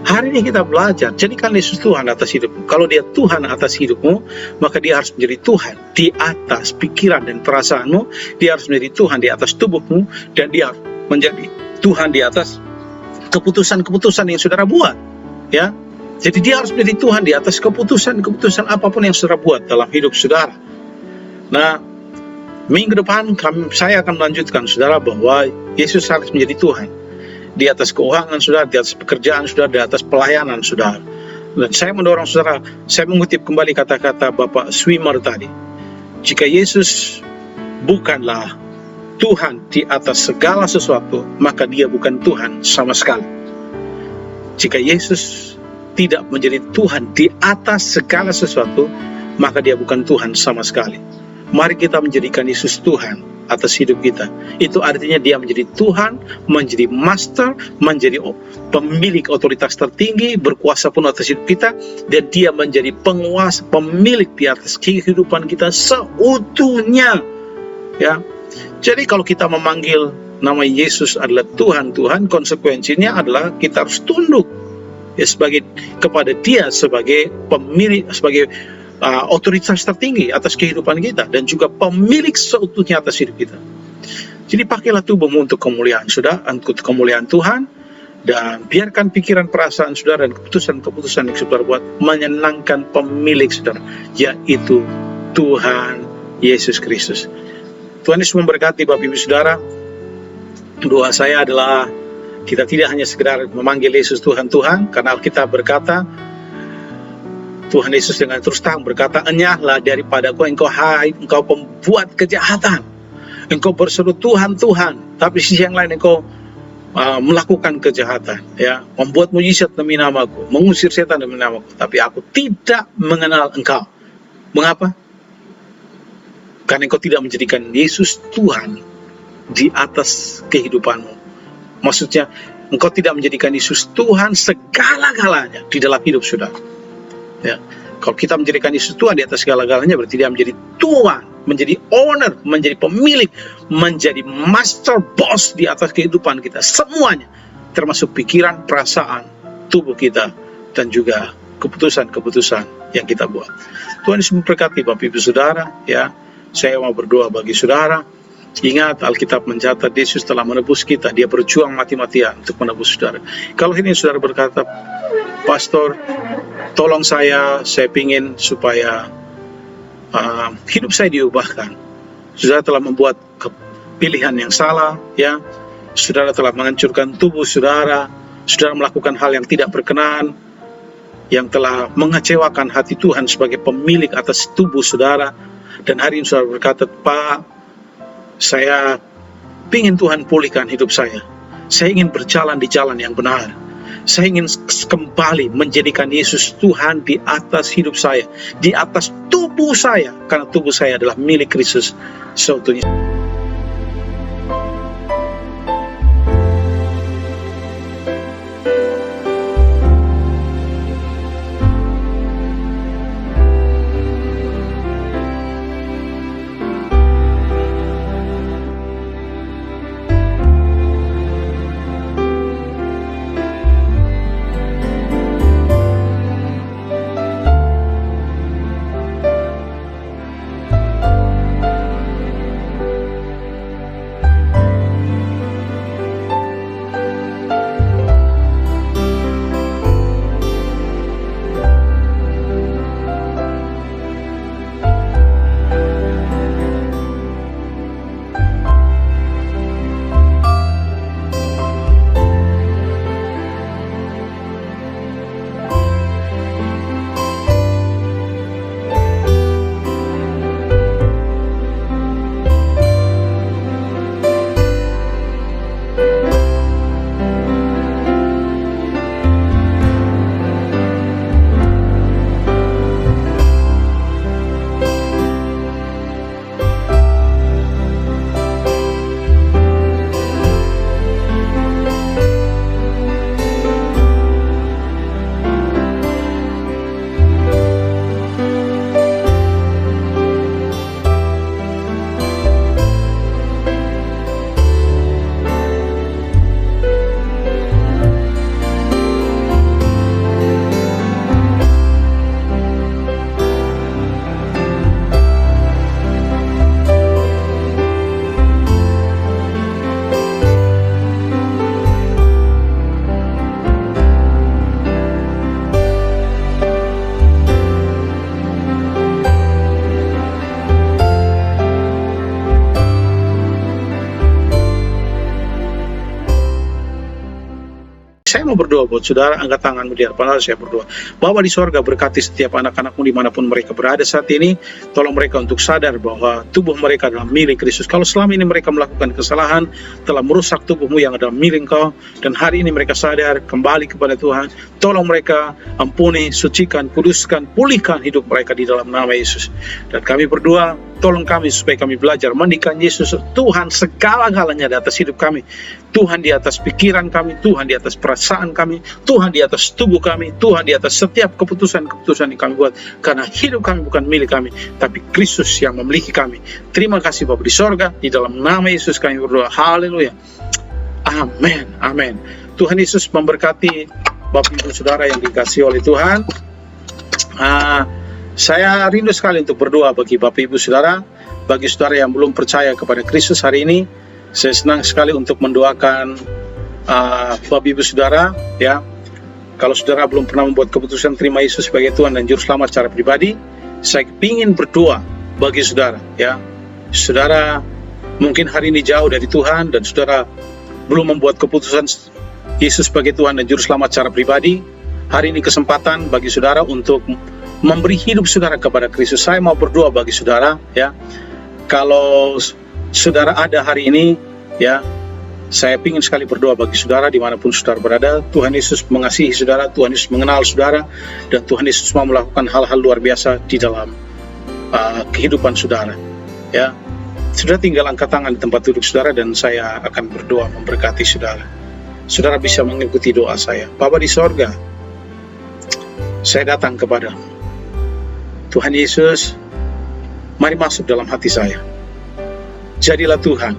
Hari ini kita belajar, jadikan Yesus Tuhan atas hidupmu. Kalau Dia Tuhan atas hidupmu, maka Dia harus menjadi Tuhan di atas pikiran dan perasaanmu. Dia harus menjadi Tuhan di atas tubuhmu, dan Dia harus menjadi Tuhan di atas keputusan-keputusan yang saudara buat, ya. Jadi Dia harus menjadi Tuhan di atas keputusan-keputusan apapun yang saudara buat dalam hidup saudara. Nah, minggu depan saya akan melanjutkan saudara bahwa Yesus harus menjadi Tuhan di atas keuangan saudara, di atas pekerjaan saudara, di atas pelayanan saudara. Dan saya mendorong saudara, saya mengutip kembali kata-kata Bapak Swimmer tadi. Jika Yesus bukanlah Tuhan di atas segala sesuatu, maka dia bukan Tuhan sama sekali. Jika Yesus tidak menjadi Tuhan di atas segala sesuatu, maka dia bukan Tuhan sama sekali. Mari kita menjadikan Yesus Tuhan atas hidup kita. Itu artinya dia menjadi Tuhan, menjadi master, menjadi pemilik otoritas tertinggi, berkuasa penuh atas hidup kita, dan dia menjadi penguasa, pemilik di atas kehidupan kita seutuhnya. Ya. Jadi kalau kita memanggil nama Yesus adalah Tuhan, konsekuensinya adalah kita harus tunduk ya, kepada dia sebagai pemilik, sebagai otoritas tertinggi atas kehidupan kita, dan juga pemilik seutuhnya atas hidup kita. Jadi pakailah tubuhmu untuk kemuliaan saudara, untuk kemuliaan Tuhan, dan biarkan pikiran, perasaan saudara, dan keputusan-keputusan yang saudara buat menyenangkan pemilik saudara, yaitu Tuhan Yesus Kristus. Tuhan Yesus memberkati Bapak Ibu Saudara. Doa saya adalah kita tidak hanya sekedar memanggil Yesus Tuhan, karena Alkitab berkata, Tuhan Yesus dengan terus terang berkata, "Enyahlah daripadaku engkau pembuat kejahatan. Engkau berseru Tuhan, tapi di sisi yang lain engkau melakukan kejahatan, ya, membuat mujizat demi namaku, mengusir setan demi namaku, tapi aku tidak mengenal engkau." Mengapa? Karena engkau tidak menjadikan Yesus Tuhan di atas kehidupanmu. Maksudnya, engkau tidak menjadikan Yesus Tuhan segala-galanya di dalam hidup saudara. Ya, kalau kita menjadikan Yesus Tuhan di atas segala-galanya, berarti dia menjadi Tuhan, menjadi owner, menjadi pemilik, menjadi master boss di atas kehidupan kita semuanya, termasuk pikiran, perasaan, tubuh kita, dan juga keputusan-keputusan yang kita buat. Tuhan Yesus memberkati Bapak Ibu Saudara. Ya, saya mau berdoa bagi saudara. Ingat, Alkitab mencatat Yesus telah menebus kita. Dia berjuang mati-matian untuk menebus saudara. Kalau ini saudara berkata, "Pastor, tolong saya pingin supaya hidup saya diubahkan." Saudara telah membuat pilihan yang salah, ya. Saudara telah menghancurkan tubuh saudara. Saudara melakukan hal yang tidak berkenan, yang telah mengecewakan hati Tuhan sebagai pemilik atas tubuh saudara. Dan hari ini saudara berkata, "Pak, saya ingin Tuhan pulihkan hidup saya. Saya ingin berjalan di jalan yang benar. Saya ingin kembali menjadikan Yesus Tuhan di atas hidup saya, di atas tubuh saya, karena tubuh saya adalah milik Kristus seutuhnya." mau berdoa buat saudara, angkat tanganmu di hadapan Allah, saya berdoa. Bapa di sorga, berkati setiap anak-anakmu dimanapun mereka berada saat ini. Tolong mereka untuk sadar bahwa tubuh mereka adalah milik Kristus. Kalau selama ini mereka melakukan kesalahan, telah merusak tubuhmu yang adalah milik Engkau, dan hari ini mereka sadar kembali kepada Tuhan, tolong mereka ampuni, sucikan, kuduskan, pulihkan hidup mereka di dalam nama Yesus. Dan kami berdoa, tolong kami supaya kami belajar menikah Yesus, Tuhan segala-galanya di atas hidup kami. Tuhan di atas pikiran kami, Tuhan di atas perasaan kami, Tuhan di atas tubuh kami, Tuhan di atas setiap keputusan-keputusan yang kami buat. Karena hidup kami bukan milik kami, tapi Kristus yang memiliki kami. Terima kasih Bapa di sorga, di dalam nama Yesus kami berdoa. Haleluya. Amin. Amin. Tuhan Yesus memberkati Bapak Ibu Saudara yang dikasihi oleh Tuhan. Saya rindu sekali untuk berdoa bagi Bapak Ibu Saudara, bagi saudara yang belum percaya kepada Kristus hari ini. Saya senang sekali untuk mendoakan Bapak Ibu Saudara, ya. Kalau saudara belum pernah membuat keputusan terima Yesus sebagai Tuhan dan Juru Selamat secara pribadi, saya ingin berdoa bagi saudara, ya. Saudara mungkin hari ini jauh dari Tuhan dan saudara belum membuat keputusan Yesus sebagai Tuhan dan Juru Selamat secara pribadi. Hari ini kesempatan bagi saudara untuk memberi hidup saudara kepada Kristus. Saya mau berdoa bagi saudara, ya. Kalau saudara ada hari ini, ya, saya ingin sekali berdoa bagi saudara dimanapun saudara berada. Tuhan Yesus mengasihi saudara, Tuhan Yesus mengenal saudara, dan Tuhan Yesus mau melakukan hal-hal luar biasa di dalam kehidupan saudara, ya. Saudara tinggal angkat tangan di tempat duduk saudara dan saya akan berdoa memberkati saudara. Saudara bisa mengikuti doa saya. Bapa di sorga, saya datang kepadamu. Tuhan Yesus, mari masuk dalam hati saya. Jadilah Tuhan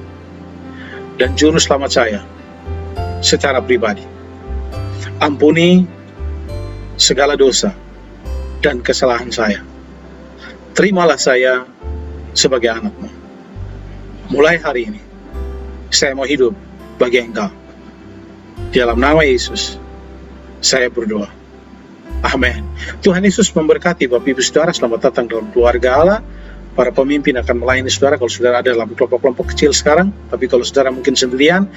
dan Juru Selamat saya secara pribadi. Ampuni segala dosa dan kesalahan saya. Terimalah saya sebagai anak-Mu. Mulai hari ini, saya mau hidup bagi Engkau. Di dalam nama Yesus, saya berdoa. Amin. Tuhan Yesus memberkati Bapak Ibu Saudara. Selamat datang dalam keluarga Allah. Para pemimpin akan melayani saudara kalau saudara ada dalam kelompok-kelompok kecil sekarang. Tapi kalau saudara mungkin sendirian,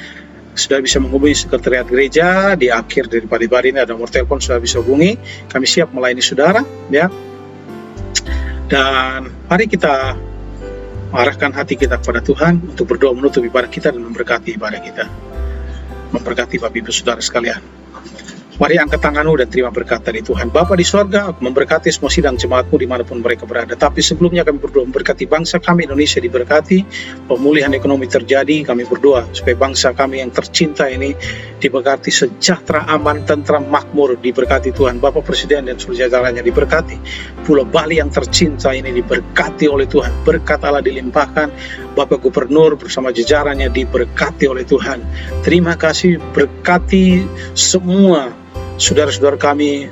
saudara bisa menghubungi sekretariat gereja. Di akhir daripada ibadah ini ada nomor telepon, saudara bisa hubungi. Kami siap melayani saudara, ya. Dan mari kita arahkan hati kita kepada Tuhan untuk berdoa menutup ibadah kita dan memberkati ibadah kita. Memberkati Bapak Ibu Saudara sekalian. Mari angkat tanganmu dan terima berkat dari Tuhan. Bapa di sorga, aku memberkati semua sidang jemaatmu dimanapun mereka berada. Tapi sebelumnya kami berdoa memberkati bangsa kami Indonesia diberkati, pemulihan ekonomi terjadi. Kami berdoa supaya bangsa kami yang tercinta ini diberkati, sejahtera, aman, tentram, makmur, diberkati Tuhan. Bapak Presiden dan seluruh jajarannya diberkati. Pulau Bali yang tercinta ini diberkati oleh Tuhan. Berkat Allah dilimpahkan. Bapak Gubernur bersama jajarannya diberkati oleh Tuhan. Terima kasih, berkati semua saudara-saudara kami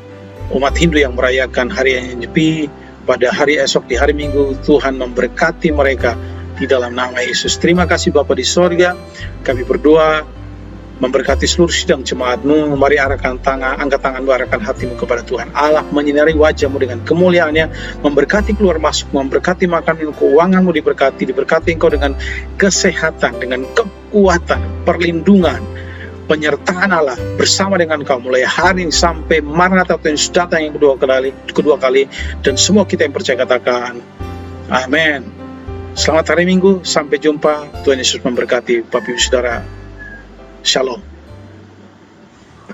umat Hindu yang merayakan Hari Raya Nyepi pada hari esok di hari Minggu. Tuhan memberkati mereka di dalam nama Yesus. Terima kasih Bapa di sorga. Kami berdoa memberkati seluruh sidang jemaat-Mu. Mari arahkan tangan, angkat tanganmu, arahkan hatimu kepada Tuhan Allah, menyinari wajah-Mu dengan kemuliaan-Nya, memberkati keluar masuk, memberkati makan minum, keuangan-Mu diberkati Engkau dengan kesehatan, dengan kekuatan, perlindungan, penyertaan Allah bersama dengan kau mulai hari ini sampai Maranatha Tuhan Yesus datang yang kedua kali, dan semua kita yang percaya katakan amin. Selamat hari Minggu, sampai jumpa. Tuhan Yesus memberkati Bapak Ibu Saudara. Shalom.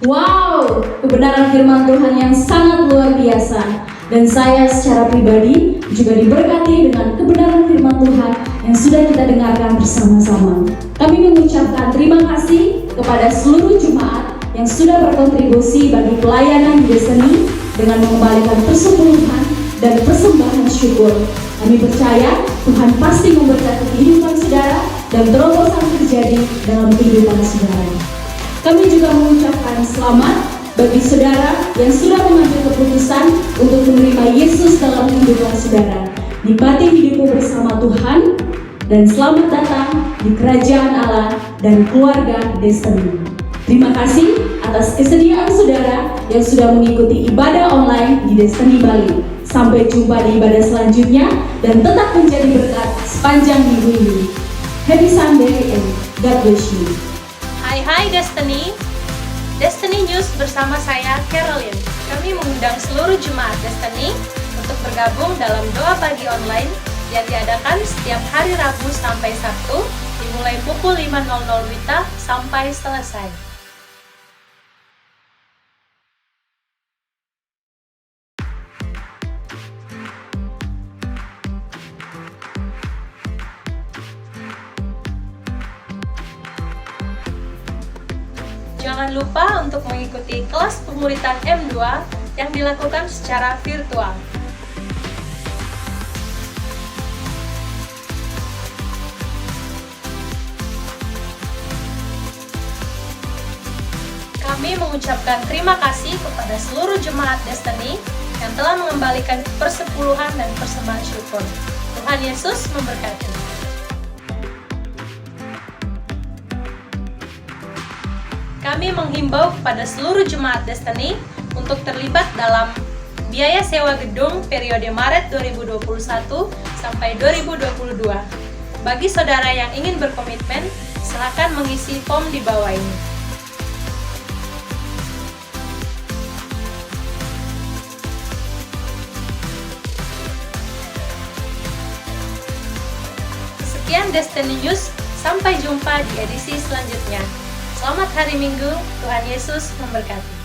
Wow, kebenaran firman Tuhan yang sangat luar biasa. Dan saya secara pribadi juga diberkati dengan kebenaran firman Tuhan yang sudah kita dengarkan bersama-sama. Kami mengucapkan terima kasih kepada seluruh jemaat yang sudah berkontribusi bagi pelayanan di Destiny dengan mengembalikan persepuluhan dan persembahan syukur. Kami percaya Tuhan pasti memberkati kehidupan saudara dan terobosan terjadi dalam kehidupan saudara. Kami juga mengucapkan selamat bagi saudara yang sudah mengambil keputusan untuk menerima Yesus dalam kehidupan saudara. Nikmati hidupmu bersama Tuhan dan selamat datang di kerajaan Allah dan keluarga Destiny. Terima kasih atas kesediaan saudara yang sudah mengikuti ibadah online di Destiny Bali. Sampai jumpa di ibadah selanjutnya dan tetap menjadi berkat sepanjang minggu ini. Happy Sunday and God bless you. Hai Destiny. Destiny Destiny News bersama saya, Caroline. Kami mengundang seluruh jemaat Destiny untuk bergabung dalam doa pagi online yang diadakan setiap hari Rabu sampai Sabtu, dimulai pukul 5.00 WITA sampai selesai. Jangan lupa untuk mengikuti kelas pemuritan M2 yang dilakukan secara virtual. Kami mengucapkan terima kasih kepada seluruh jemaat Destiny yang telah mengembalikan persepuluhan dan persembahan syukur. Tuhan Yesus memberkati. Kami menghimbau kepada seluruh jemaat Destiny untuk terlibat dalam biaya sewa gedung periode Maret 2021 sampai 2022. Bagi saudara yang ingin berkomitmen, silakan mengisi form di bawah ini. Sekian Destiny News, sampai jumpa di edisi selanjutnya. Selamat hari Minggu, Tuhan Yesus memberkati.